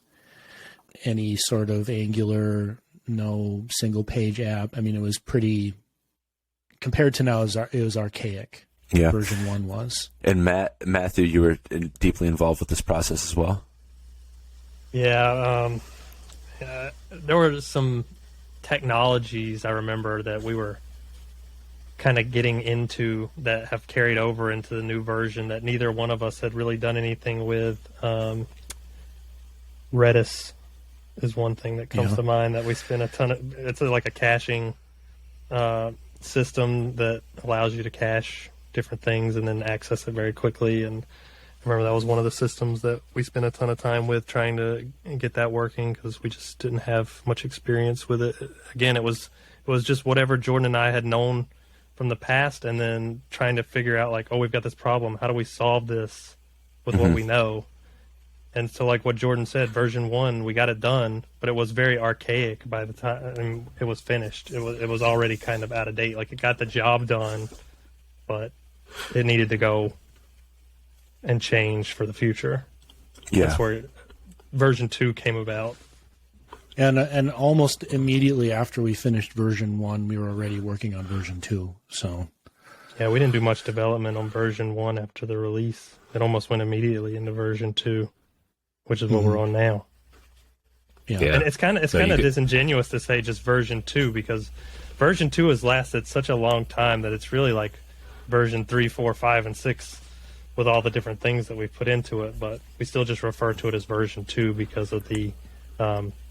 Speaker 3: any sort of Angular, no single page app. I mean, it was pretty, compared to now, it was archaic.
Speaker 1: Yeah.
Speaker 3: Version 1 was.
Speaker 1: And Matthew, you were deeply involved with this process as well.
Speaker 4: Yeah. There were some technologies I remember that we were kind of getting into that have carried over into the new version that neither one of us had really done anything with. Redis is one thing that comes to mind that we spent a ton of. It's like a caching system that allows you to cache different things and then access it very quickly. And I remember that was one of the systems that we spent a ton of time with trying to get that working, because we just didn't have much experience with it. Again, it was just whatever Jourdan and I had known from the past, and then trying to figure out like, oh, we've got this problem. How do we solve this with what we know? And so, like what Jourdan said, version 1, we got it done, but it was very archaic by the time it was finished. It was already kind of out of date. Like, it got the job done, but it needed to go and change for the future.
Speaker 1: Yeah.
Speaker 4: That's where version 2 came about.
Speaker 3: And almost immediately after we finished version 1, we were already working on version 2. So
Speaker 4: yeah, we didn't do much development on version 1 after the release. It almost went immediately into version 2, which is what we're on now.
Speaker 3: Yeah.
Speaker 4: And it's kind of disingenuous to say just version 2, because version 2 has lasted such a long time that it's really like version 3, 4, 5, and 6 with all the different things that we've put into it. But we still just refer to it as version 2 because of the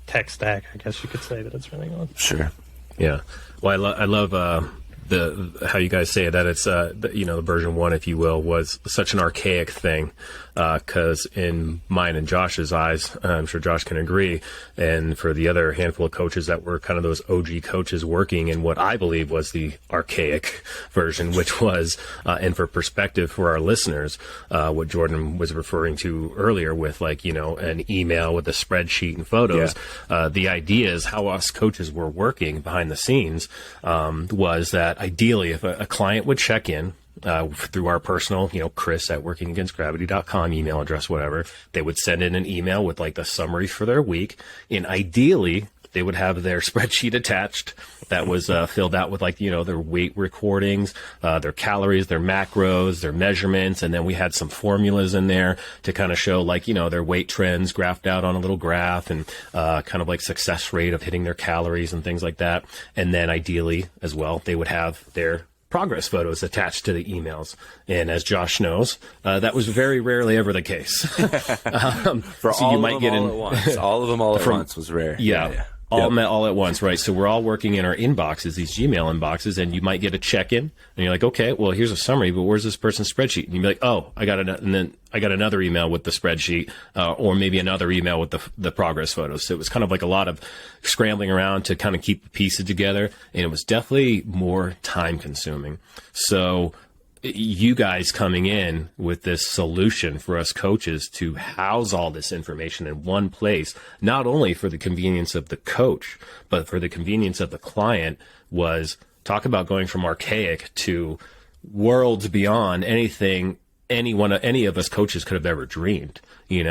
Speaker 4: tech stack, I guess you could say, that it's running on.
Speaker 1: Sure.
Speaker 2: Yeah. Well, I love how you guys say that it's the version 1, if you will, was such an archaic thing, because in mine and Josh's eyes, I'm sure Josh can agree, and for the other handful of coaches that were kind of those OG coaches working in what I believe was the archaic version, which was, and for perspective for our listeners, what Jourdan was referring to earlier with, like, an email with a spreadsheet and photos.
Speaker 1: Yeah.
Speaker 2: The idea is how us coaches were working behind the scenes was that ideally, if a client would check in through our personal, Chris at workingagainstgravity.com email address, whatever, they would send in an email with like the summary for their week. And ideally, they would have their spreadsheet attached that was filled out with, like, their weight recordings, their calories, their macros, their measurements. And then we had some formulas in there to kind of show, like, their weight trends graphed out on a little graph, and kind of like success rate of hitting their calories and things like that. And then ideally as well, they would have their progress photos attached to the emails. And as Josh knows, that was very rarely ever the case.
Speaker 1: For so all you might of them get all in, at once. All of them all at once was rare.
Speaker 2: Yeah. All met all at once, right? So we're all working in our inboxes, these Gmail inboxes, and you might get a check-in, and you're like, okay, well, here's a summary, but where's this person's spreadsheet? And you'd be like, oh, and then I got another email with the spreadsheet, or maybe another email with the progress photos. So it was kind of like a lot of scrambling around to kind of keep the pieces together, and it was definitely more time-consuming. So you guys coming in with this solution for us coaches to house all this information in one place, not only for the convenience of the coach, but for the convenience of the client, was talk about going from archaic to worlds beyond anything any of us coaches could have ever dreamed. It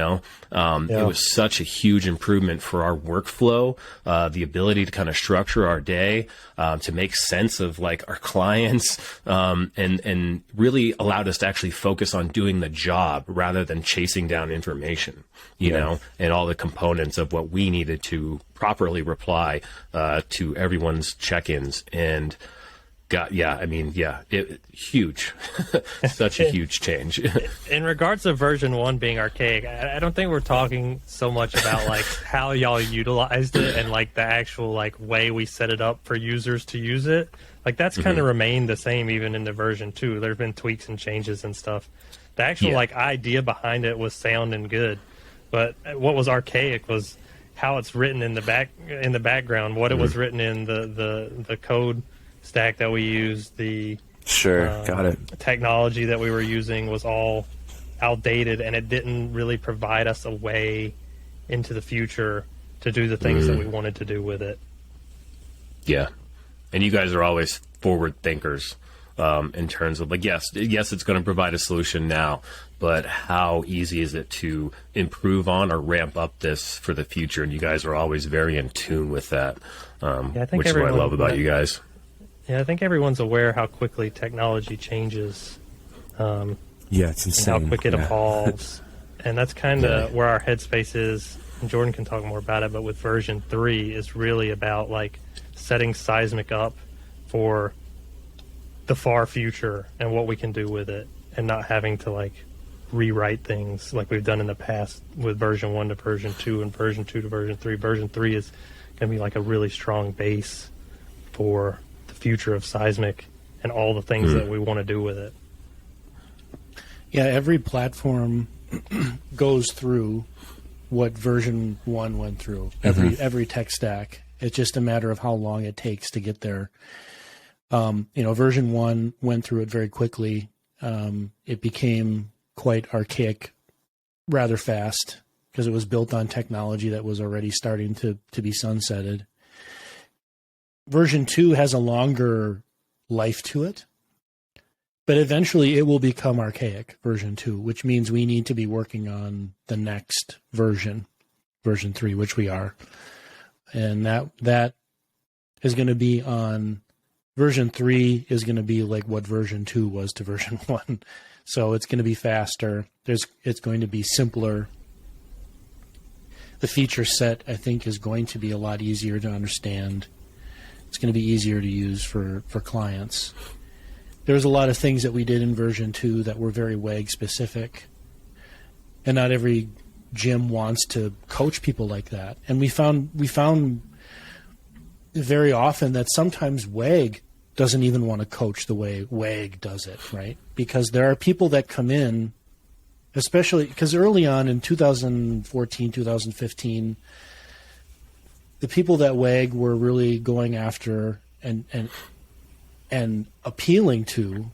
Speaker 2: was such a huge improvement for our workflow, the ability to kind of structure our day, to make sense of like our clients, and really allowed us to actually focus on doing the job rather than chasing down information, you know, and all the components of what we needed to properly reply to everyone's check-ins. And huge, such a huge change.
Speaker 4: In regards to version 1 being archaic, I don't think we're talking so much about like how y'all utilized it and like the actual like way we set it up for users to use it. Like that's kind of remained the same even in the version 2. There've been tweaks and changes and stuff. The actual like idea behind it was sound and good, but what was archaic was how it's written in the background, what it was written in the code stack that we used, the
Speaker 1: got it.
Speaker 4: technology that we were using was all outdated, and it didn't really provide us a way into the future to do the things that we wanted to do with it.
Speaker 2: Yeah. And you guys are always forward thinkers, in terms of like, yes, it's going to provide a solution now, but how easy is it to improve on or ramp up this for the future? And you guys are always very in tune with that, which is what I love about you guys.
Speaker 4: Yeah, I think everyone's aware how quickly technology changes.
Speaker 1: It's insane.
Speaker 4: And how quick it evolves. And that's kind of where our headspace is. And Jourdan can talk more about it, but with version 3, it's really about like setting Seismic up for the far future and what we can do with it, and not having to like rewrite things like we've done in the past with version 1 to version 2 and version 2 to version 3. Version 3 is going to be like a really strong base for future of Seismic and all the things that we want to do with it.
Speaker 3: Yeah, every platform goes through what version 1 went through. Every tech stack. It's just a matter of how long it takes to get there. Version 1 went through it very quickly. It became quite archaic rather fast because it was built on technology that was already starting to be sunsetted. Version 2 has a longer life to it, but eventually it will become archaic, version 2, which means we need to be working on the next version 3, which we are. And that is going to be on version 3 is going to be like what version 2 was to version 1. So it's going to be faster. It's going to be simpler. The feature set, I think, is going to be a lot easier to understand. It's going to be easier to use for clients. There's a lot of things that we did in version 2 that were very WAG specific. And not every gym wants to coach people like that. And we found very often that sometimes WAG doesn't even want to coach the way WAG does it, right? Because there are people that come in, especially because early on in 2014, 2015, the people that WAG were really going after and appealing to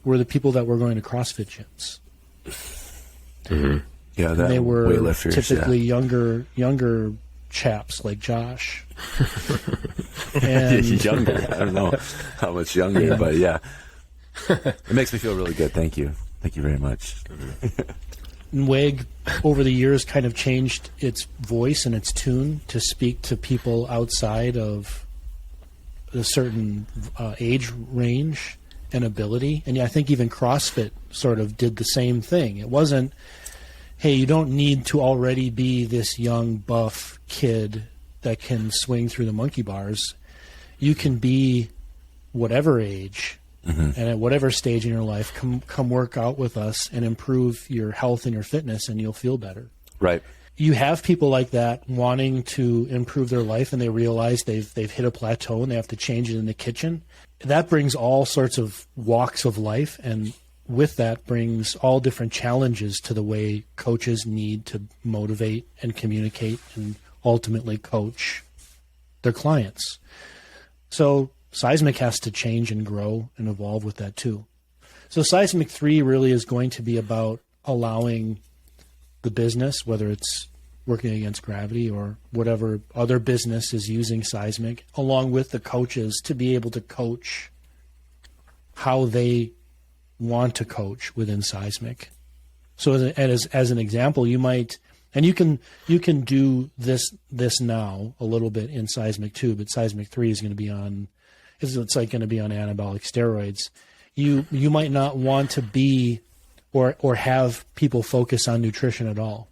Speaker 3: were the people that were going to CrossFit gyms.
Speaker 1: Mm-hmm. Yeah,
Speaker 3: and they were typically younger chaps like Josh. And
Speaker 1: younger. I don't know how much younger, but yeah. It makes me feel really good. Thank you. Thank you very much.
Speaker 3: WAG, over the years, kind of changed its voice and its tune to speak to people outside of a certain age range and ability. And I think even CrossFit sort of did the same thing. It wasn't, hey, you don't need to already be this young, buff kid that can swing through the monkey bars. You can be whatever age and at whatever stage in your life, come work out with us and improve your health and your fitness, and you'll feel better.
Speaker 1: Right.
Speaker 3: You have people like that wanting to improve their life, and they realize they've hit a plateau and they have to change it in the kitchen. That brings all sorts of walks of life, and with that brings all different challenges to the way coaches need to motivate and communicate and ultimately coach their clients. So Seismic has to change and grow and evolve with that too. So Seismic 3 really is going to be about allowing the business, whether it's working against gravity or whatever other business is using Seismic, along with the coaches, to be able to coach how they want to coach within Seismic. So as an example, you might, and you can do this now a little bit in Seismic 2, but Seismic 3 is going to be on, it's like going to be on anabolic steroids. You might not want to be or have people focus on nutrition at all.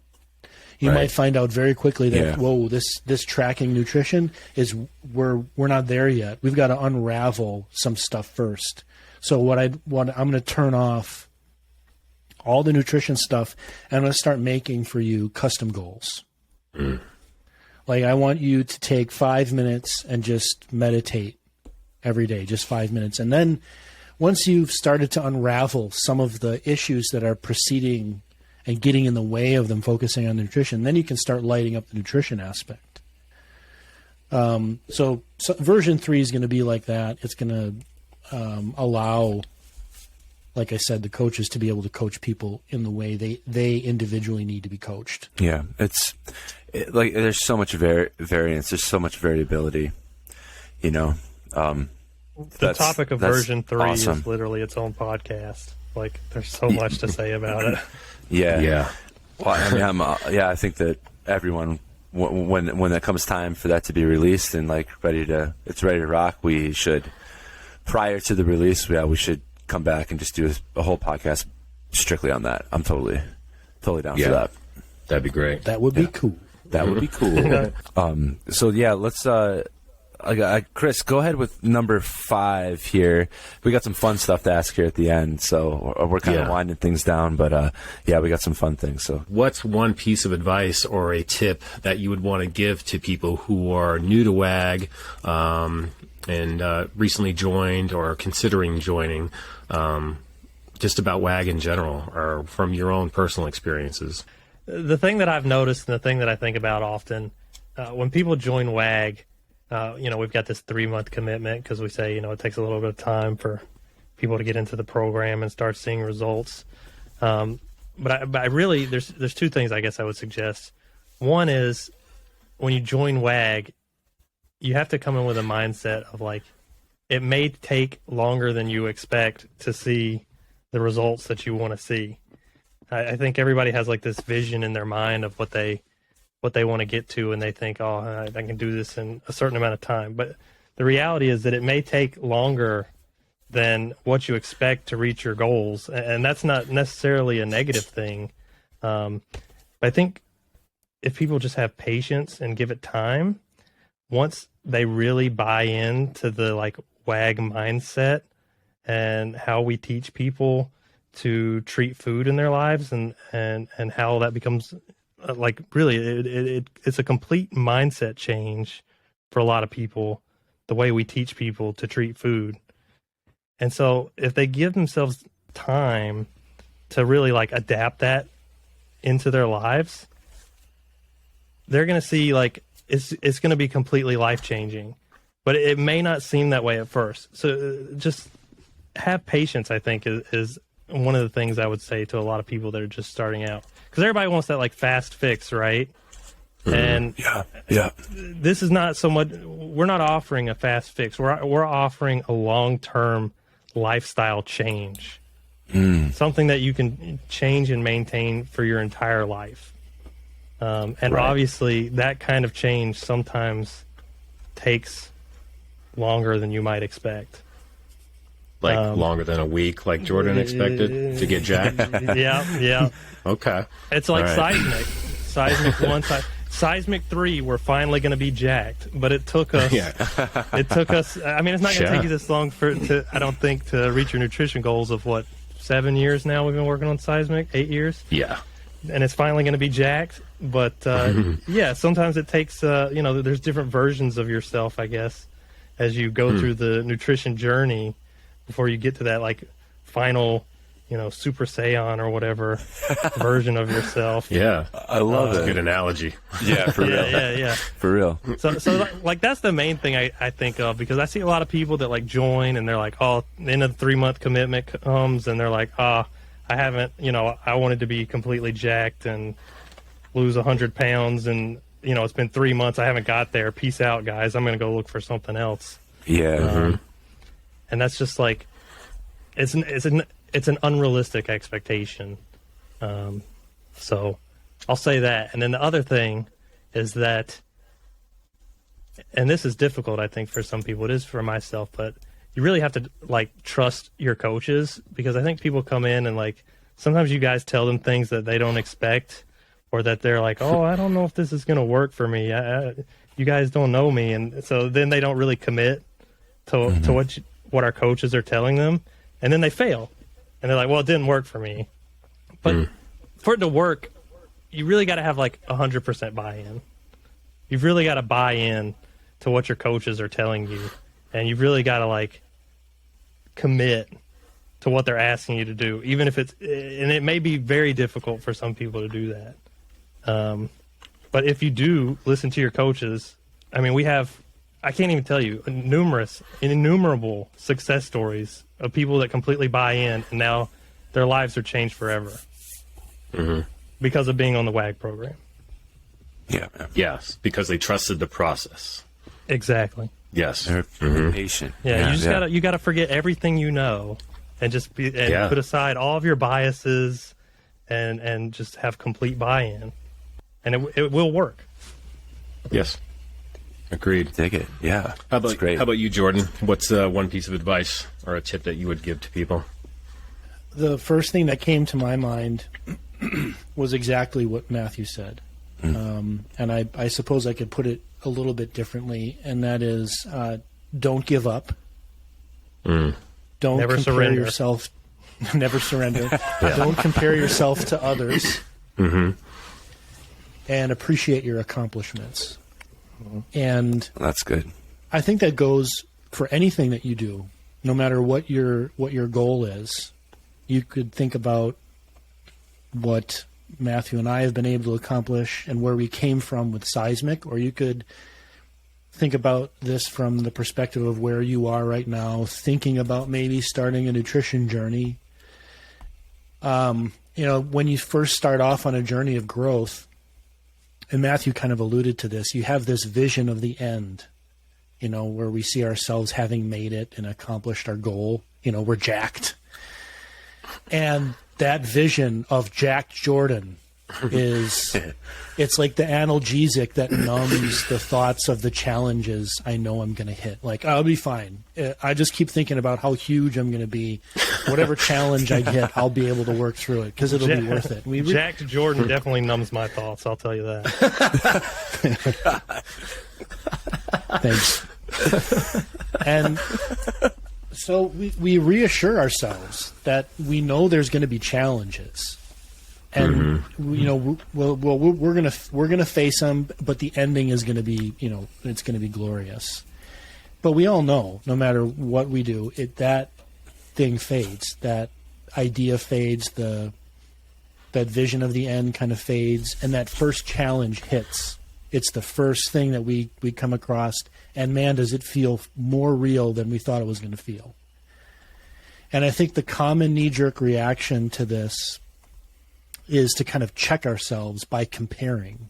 Speaker 3: You might find out very quickly that whoa, this tracking nutrition is we're not there yet. We've got to unravel some stuff first. So I'm going to turn off all the nutrition stuff, and I'm going to start making for you custom goals. Like, I want you to take 5 minutes and just meditate every day, just 5 minutes. And then once you've started to unravel some of the issues that are preceding and getting in the way of them focusing on nutrition, then you can start lighting up the nutrition aspect. So version 3 is going to be like that. It's going to allow, like I said, the coaches to be able to coach people in the way they individually need to be coached.
Speaker 1: Yeah, like there's so much variance. There's so much variability. You know,
Speaker 4: the topic of version 3
Speaker 1: awesome.
Speaker 4: is literally its own podcast. Like, there's so much to say about it.
Speaker 1: Yeah. Well, I mean, I think that everyone, when it comes time for that to be released and like it's ready to rock, we should, prior to the release, we should come back and just do a whole podcast strictly on that. I'm totally down for that.
Speaker 2: That'd be great.
Speaker 3: That would be cool.
Speaker 1: That would be cool. So yeah, let's. Chris, go ahead with number 5 here. We got some fun stuff to ask here at the end, so we're kind of winding things down. But we got some fun things. So,
Speaker 2: what's one piece of advice or a tip that you would want to give to people who are new to WAG and recently joined or considering joining, just about WAG in general, or from your own personal experiences?
Speaker 4: The thing that I've noticed, and the thing that I think about often, when people join WAG, we've got this 3-month commitment because we say, it takes a little bit of time for people to get into the program and start seeing results. But I really, there's 2 things I guess I would suggest. One is, when you join WAG, you have to come in with a mindset of like, it may take longer than you expect to see the results that you want to see. I think everybody has like this vision in their mind of what they want to get to, and they think, I can do this in a certain amount of time. But the reality is that it may take longer than what you expect to reach your goals, and that's not necessarily a negative thing. But I think if people just have patience and give it time, once they really buy into the like WAG mindset and how we teach people to treat food in their lives, and how that becomes like really it's a complete mindset change for a lot of people, the way we teach people to treat food. And so if they give themselves time to really like adapt that into their lives, they're going to see like it's going to be completely life-changing. But it may not seem that way at first. So just have patience, I think, is one of the things I would say to a lot of people that are just starting out. Because everybody wants that like fast fix, right? And this is not so much, we're not offering a fast fix. We're offering a long-term lifestyle change. Something that you can change and maintain for your entire life. Obviously that kind of change sometimes takes longer than you might expect.
Speaker 2: Like longer than a week, like Jourdan expected to get jacked?
Speaker 4: Yeah.
Speaker 2: Okay.
Speaker 4: It's like Seismic. Seismic 1, Seismic 3, we're finally going to be jacked. But it took us, it took us, I mean, it's not going to take you this long I don't think, to reach your nutrition goals of 7 years now we've been working on Seismic? 8 years?
Speaker 2: Yeah.
Speaker 4: And it's finally going to be jacked. But, sometimes it takes, there's different versions of yourself, I guess, as you go through the nutrition journey before you get to that, like, final, Super Saiyan or whatever version of yourself.
Speaker 2: Yeah.
Speaker 1: I love it.
Speaker 2: Good analogy.
Speaker 1: Yeah, for real.
Speaker 4: Yeah.
Speaker 1: For real.
Speaker 4: So like, that's the main thing I think of, because I see a lot of people that, like, join and they're like, the end of the 3-month commitment comes and they're like, I haven't, I wanted to be completely jacked and lose 100 pounds and, it's been 3 months. I haven't got there. Peace out, guys. I'm going to go look for something else.
Speaker 1: Yeah.
Speaker 4: And that's just like, it's it's an unrealistic expectation. So I'll say that. And then the other thing is that, and this is difficult, I think, for some people. It is for myself, but you really have to like trust your coaches, because I think people come in and like sometimes you guys tell them things that they don't expect, or that they're like, oh, I don't know if this is going to work for me. You guys don't know me. And so then they don't really commit to what our coaches are telling them. And then they fail. And they're like, well, it didn't work for me. But for it to work, you really got to have like 100% buy-in. You've really got to buy in to what your coaches are telling you. And you've really got to like commit to what they're asking you to do, even if and it may be very difficult for some people to do that. But if you do listen to your coaches, I mean, I can't even tell you, innumerable success stories of people that completely buy in, and now their lives are changed forever because of being on the WAG program.
Speaker 1: Yeah.
Speaker 2: Yes, because they trusted the process.
Speaker 4: Exactly.
Speaker 2: Yes.
Speaker 1: They're patient.
Speaker 4: Yeah, you gotta forget everything you know, and just put aside all of your biases, and just have complete buy-in, and it will work.
Speaker 2: Yes. Agreed.
Speaker 1: Dig it. Yeah.
Speaker 2: That's great. How about you, Jourdan? What's one piece of advice or a tip that you would give to people?
Speaker 3: The first thing that came to my mind was exactly what Matthew said. And I suppose I could put it a little bit differently, and that is don't give up. Don't
Speaker 4: never
Speaker 3: compare
Speaker 4: surrender
Speaker 3: yourself. Never surrender. Don't compare yourself to others. And appreciate your accomplishments. And
Speaker 1: that's good.
Speaker 3: I think that goes for anything that you do, no matter what your goal is. You could think about what Matthew and I have been able to accomplish and where we came from with Seismic, or you could think about this from the perspective of where you are right now, thinking about maybe starting a nutrition journey. When you first start off on a journey of growth, and Matthew kind of alluded to this, you have this vision of the end, where we see ourselves having made it and accomplished our goal. We're jacked. And that vision of jacked Jourdan it's like the analgesic that numbs the thoughts of the challenges I know I'm going to hit. Like, I'll be fine. I just keep thinking about how huge I'm going to be. Whatever challenge I hit, I'll be able to work through it because it'll be worth it.
Speaker 4: Jacked Jourdan definitely numbs my thoughts, I'll tell you that.
Speaker 3: Thanks. And so we reassure ourselves that we know there's going to be challenges. And we're gonna face them, but the ending is gonna be it's gonna be glorious. But we all know, no matter what we do, that thing fades, that idea fades, that vision of the end kind of fades, and that first challenge hits. It's the first thing that we come across, and man, does it feel more real than we thought it was going to feel. And I think the common knee-jerk reaction to this is to kind of check ourselves by comparing.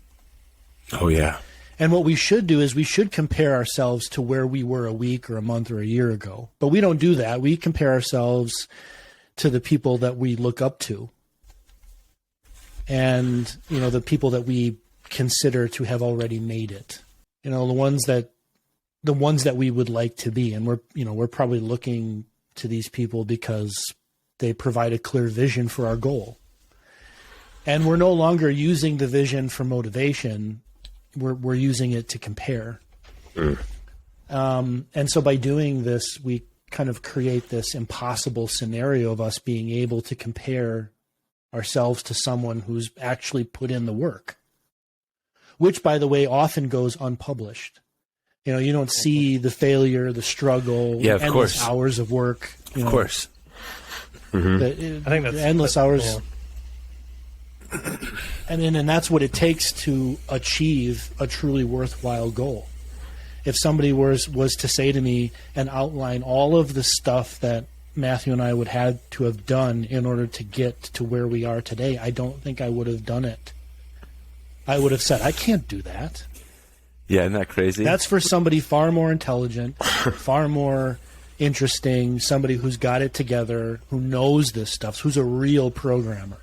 Speaker 1: Oh, yeah.
Speaker 3: And what we should do is we should compare ourselves to where we were a week or a month or a year ago. But we don't do that. We compare ourselves to the people that we look up to. And, the people that we consider to have already made it. The ones that we would like to be. And we're probably looking to these people because they provide a clear vision for our goal. And we're no longer using the vision for motivation. We're using it to compare. And so by doing this, we kind of create this impossible scenario of us being able to compare ourselves to someone who's actually put in the work, which, by the way, often goes unpublished. You don't see the failure, the struggle, endless hours of work.
Speaker 1: Of course.
Speaker 4: I think that's
Speaker 3: endless hours. Yeah. And that's what it takes to achieve a truly worthwhile goal. If somebody was to say to me and outline all of the stuff that Matthew and I would have to have done in order to get to where we are today, I don't think I would have done it. I would have said, I can't do that.
Speaker 1: Yeah, isn't that crazy?
Speaker 3: That's for somebody far more intelligent, far more interesting, somebody who's got it together, who knows this stuff, who's a real programmer.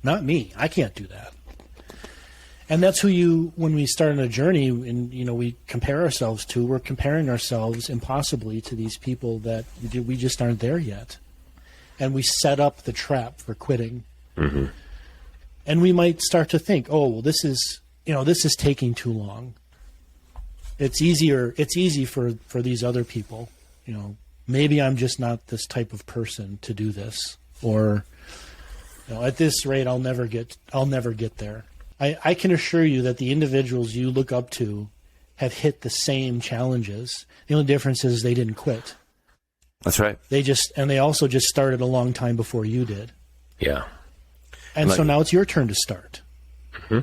Speaker 3: Not me. I can't do that. And that's who when we start on a journey and, we compare ourselves to, we're comparing ourselves impossibly to these people that we just aren't there yet. And we set up the trap for quitting.
Speaker 2: Mm-hmm.
Speaker 3: And we might start to think, oh, well, this is taking too long. It's easy for these other people. Maybe I'm just not this type of person to do this. Or, at this rate, I'll never get there. I can assure you that the individuals you look up to have hit the same challenges. The only difference is they didn't quit.
Speaker 1: That's right.
Speaker 3: They also just started a long time before you did.
Speaker 2: Yeah.
Speaker 3: And so now it's your turn to start.
Speaker 2: Mm-hmm.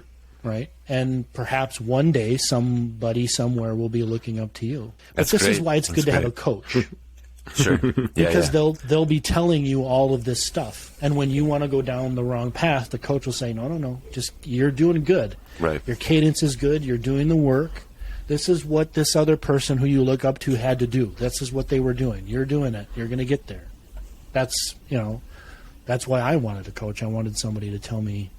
Speaker 3: Right? And perhaps one day somebody somewhere will be looking up to you. But this is why it's good to have a coach.
Speaker 1: Sure.
Speaker 3: Because they'll be telling you all of this stuff. And when you want to go down the wrong path, the coach will say, no, just you're doing good.
Speaker 1: Right.
Speaker 3: Your cadence is good. You're doing the work. This is what this other person who you look up to had to do. This is what they were doing. You're doing it. You're going to get there. That's why I wanted a coach. I wanted somebody to tell me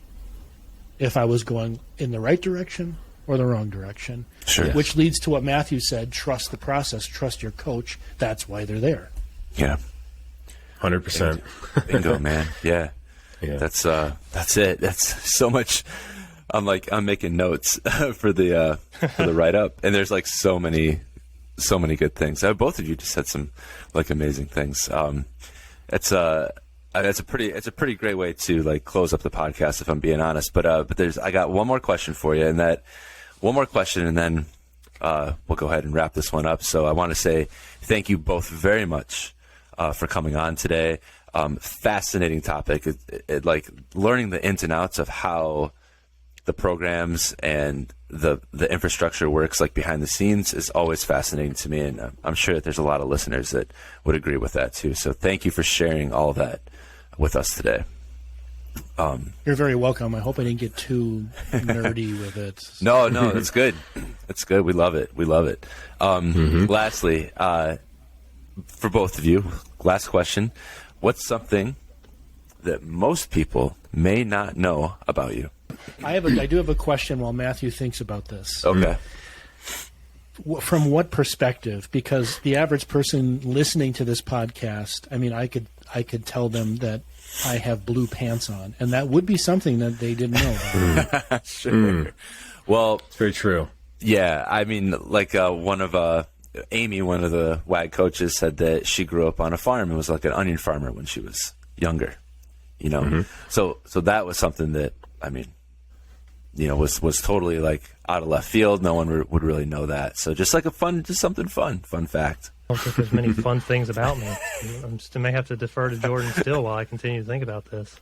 Speaker 3: if I was going in the right direction or the wrong direction.
Speaker 1: Sure.
Speaker 3: Which leads to what Matthew said, trust the process, trust your coach. That's why they're there.
Speaker 1: Yeah.
Speaker 2: 100%.
Speaker 1: Bingo, man. Yeah. That's it. That's so much. I'm making notes for the write up, and there's so many good things. Both of you just said some amazing things. It's a pretty great way to close up the podcast, if I'm being honest. But I got one more question for you, and then we'll go ahead and wrap this one up. So I want to say thank you both very much for coming on today. Fascinating topic. Learning the ins and outs of how the programs and the infrastructure works behind the scenes is always fascinating to me, and I'm sure that there's a lot of listeners that would agree with that too. So thank you for sharing all of that with us today.
Speaker 3: You're very welcome. I hope I didn't get too nerdy with it.
Speaker 1: No, that's good. That's good. We love it. Lastly, for both of you, last question. What's something that most people may not know about you?
Speaker 3: I do have a question while Matthew thinks about this.
Speaker 1: Okay.
Speaker 3: From what perspective? Because the average person listening to this podcast, I could tell them that I have blue pants on, and that would be something that they didn't know.
Speaker 1: Sure. Well,
Speaker 2: it's very true.
Speaker 1: Yeah, one of Amy, one of the WAG coaches, said that she grew up on a farm and was an onion farmer when she was younger. So that was something that was totally out of left field. No one would really know that. So just something fun fact.
Speaker 4: I don't think there's many fun things about me. I may have to defer to Jourdan still while I continue to think about this.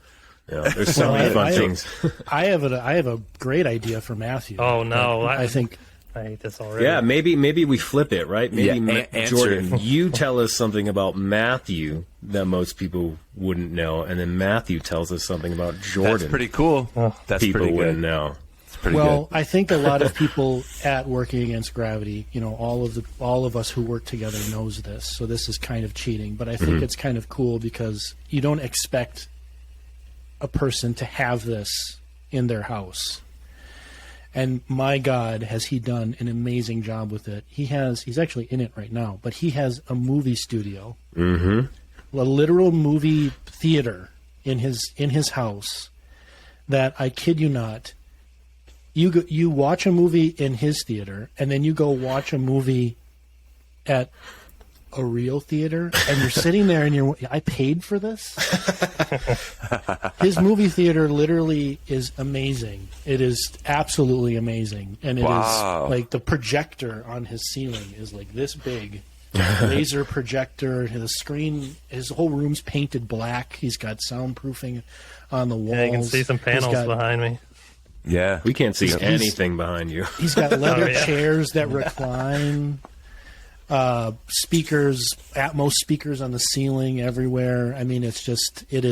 Speaker 2: Yeah, there's so many fun things.
Speaker 3: I have a great idea for Matthew.
Speaker 4: Oh no,
Speaker 3: I think
Speaker 4: I hate this already.
Speaker 2: Yeah, maybe we flip it, right? Maybe Jourdan,
Speaker 1: answer.
Speaker 2: you tell us something about Matthew that most people wouldn't know, and then Matthew tells us something about Jourdan.
Speaker 1: That's pretty cool. That's
Speaker 2: people
Speaker 1: pretty good.
Speaker 2: Wouldn't know.
Speaker 1: Pretty good.
Speaker 3: I think a lot of people at Working Against Gravity, all of us who work together knows this. So this is kind of cheating, but I think it's kind of cool because you don't expect a person to have this in their house. And my God, has he done an amazing job with it. He's actually in it right now, but he has a movie studio, a literal movie theater in his house that, I kid you not, you watch a movie in his theater, and then you go watch a movie at a real theater, and you're sitting there and I paid for this? His movie theater literally is amazing. It is absolutely amazing. And it is the projector on his ceiling is this big. Laser projector, his screen, his whole room's painted black. He's got soundproofing on the walls.
Speaker 4: Yeah, you can see some panels behind me.
Speaker 1: Yeah.
Speaker 2: We can't see anything behind you.
Speaker 3: He's got leather chairs that recline, speakers, Atmos speakers on the ceiling everywhere. It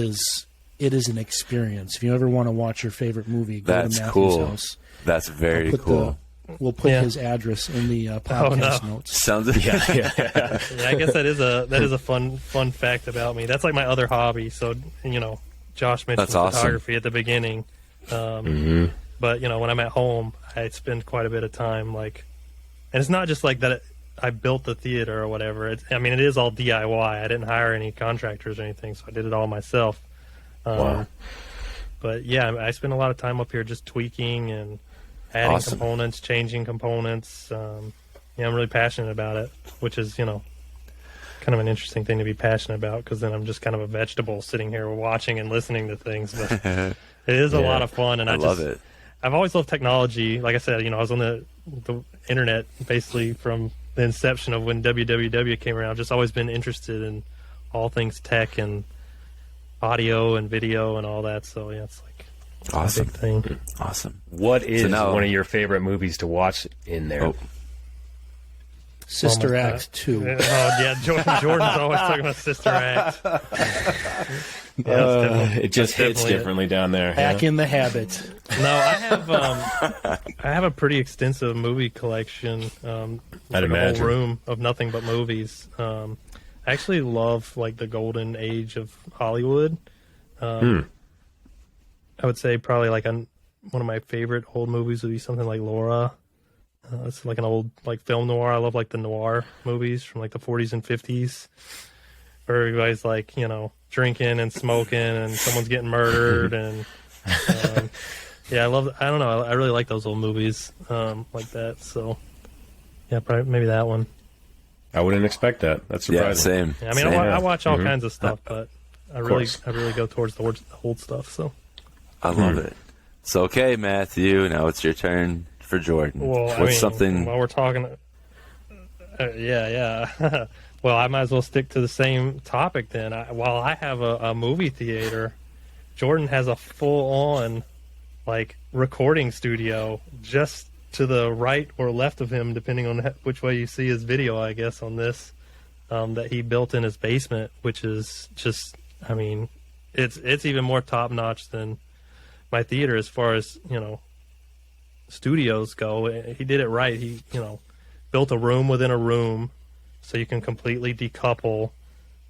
Speaker 3: is an experience. If you ever want to watch your favorite movie, go to Matthew's house.
Speaker 1: That's very cool.
Speaker 3: we'll put his address in the podcast notes.
Speaker 1: Sounds
Speaker 4: yeah. I guess that is a fun fact about me. That's like my other hobby. So Josh mentioned photography at the beginning, but when I'm at home, I spend quite a bit of time and it's not just like that. I built the theater or whatever. It is all DIY. I didn't hire any contractors or anything, so I did it all myself. Wow. But yeah, I spend a lot of time up here just tweaking and adding components, changing components. I'm really passionate about it, which is, kind of an interesting thing to be passionate about, because then I'm just kind of a vegetable sitting here watching and listening to things. But it is a lot of fun, and I love it. I've always loved technology. Like I said, I was on the internet basically from the inception of when www came around. I've just always been interested in all things tech and audio and video and all that. So yeah, it's like a big thing.
Speaker 1: Awesome.
Speaker 2: What is one of your favorite movies to watch in there?
Speaker 3: Sister Act 2.
Speaker 4: Jordan's always talking about Sister Act.
Speaker 2: It just hits differently down there.
Speaker 3: Back in the habit.
Speaker 4: No, I have a pretty extensive movie collection.
Speaker 2: I'd imagine.
Speaker 4: A whole room of nothing but movies. I actually love the golden age of Hollywood. I would say probably one of my favorite old movies would be something like Laura. It's like an old film noir. I love the noir movies from the 40s and 50s, where everybody's drinking and smoking and someone's getting murdered and I don't know. I really like those old movies like that. So yeah, probably maybe that one.
Speaker 2: I wouldn't expect that. That's surprising.
Speaker 1: Yeah,
Speaker 4: same. I watch all kinds of stuff, but I really go towards the old stuff. So
Speaker 1: I love it. So okay, Matthew, now it's your turn for Jourdan.
Speaker 4: Well,
Speaker 1: something?
Speaker 4: While we're talking, well, I might as well stick to the same topic then. While I have a movie theater, Jourdan has a full-on recording studio just to the right or left of him, depending on which way you see his video, I guess, on this, that he built in his basement, which is just, it's even more top-notch than my theater as far as, studios go. He did it right. He, built a room within a room so you can completely decouple.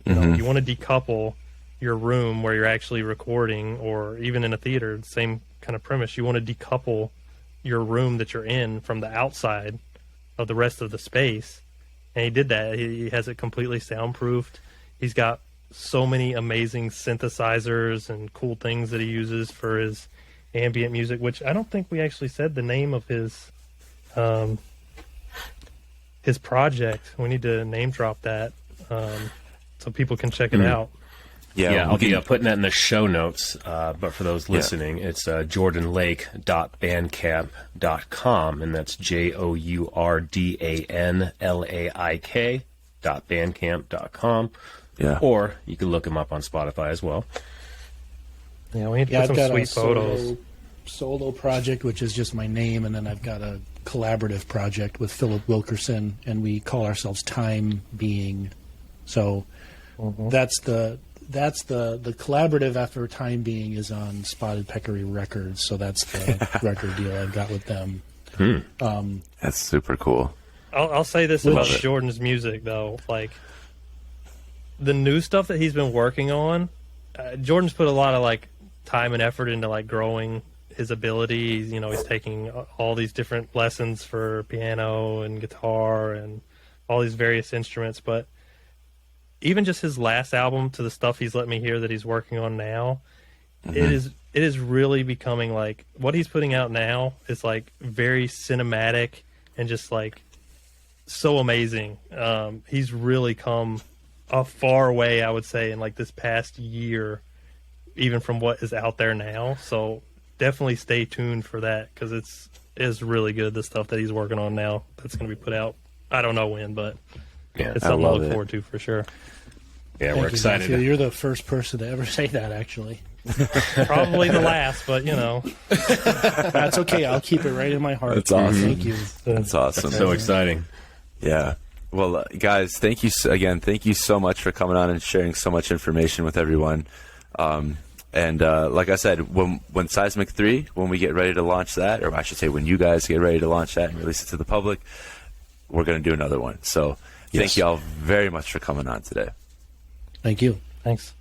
Speaker 4: You want to decouple your room where you're actually recording, or even in a theater, same kind of premise. You want to decouple your room that you're in from the outside of the rest of the space. And he did that. He has it completely soundproofed. He's got so many amazing synthesizers and cool things that he uses for his ambient music, which I don't think we actually said the name of his project. We need to name drop that so people can check it out.
Speaker 2: Yeah, I'll be putting that in the show notes. But for those listening, it's jourdanlaik.bandcamp.com, and that's JOURDANLAIK.bandcamp.com. Yeah. Or you can look him up on Spotify as well.
Speaker 4: Yeah, we need to put some sweet photos.
Speaker 3: Solo project, which is just my name, and then I've got a collaborative project with Philip Wilkerson, and we call ourselves Time Being. So that's the collaborative after Time Being is on Spotted Peccary Records. So that's the record deal I've got with them.
Speaker 1: That's super cool.
Speaker 4: I'll say this about Jourdan's music though, the new stuff that he's been working on. Jourdan's put a lot of time and effort into growing his ability. He's taking all these different lessons for piano and guitar and all these various instruments. But even just his last album to the stuff he's let me hear that he's working on now, it is really becoming what he's putting out now is very cinematic and just so amazing. He's really come a far way, I would say, in this past year, even from what is out there now. So definitely stay tuned for that, because it's really good, the stuff that he's working on now that's going to be put out. I don't know when, but it's something to look forward to for sure.
Speaker 2: Yeah, we're excited.
Speaker 3: Matthew, you're the first person to ever say that, actually.
Speaker 4: Probably the last, but
Speaker 3: That's okay. I'll keep it right in my heart.
Speaker 1: That's awesome.
Speaker 3: Thank you.
Speaker 1: That's awesome.
Speaker 2: So exciting.
Speaker 1: Yeah. Well, guys, thank you again. Thank you so much for coming on and sharing so much information with everyone. And like I said, when Seismic 3, when we get ready to launch that, or I should say when you guys get ready to launch that and release it to the public, we're going to do another one. So thank you all very much for coming on today.
Speaker 3: Thank you.
Speaker 4: Thanks.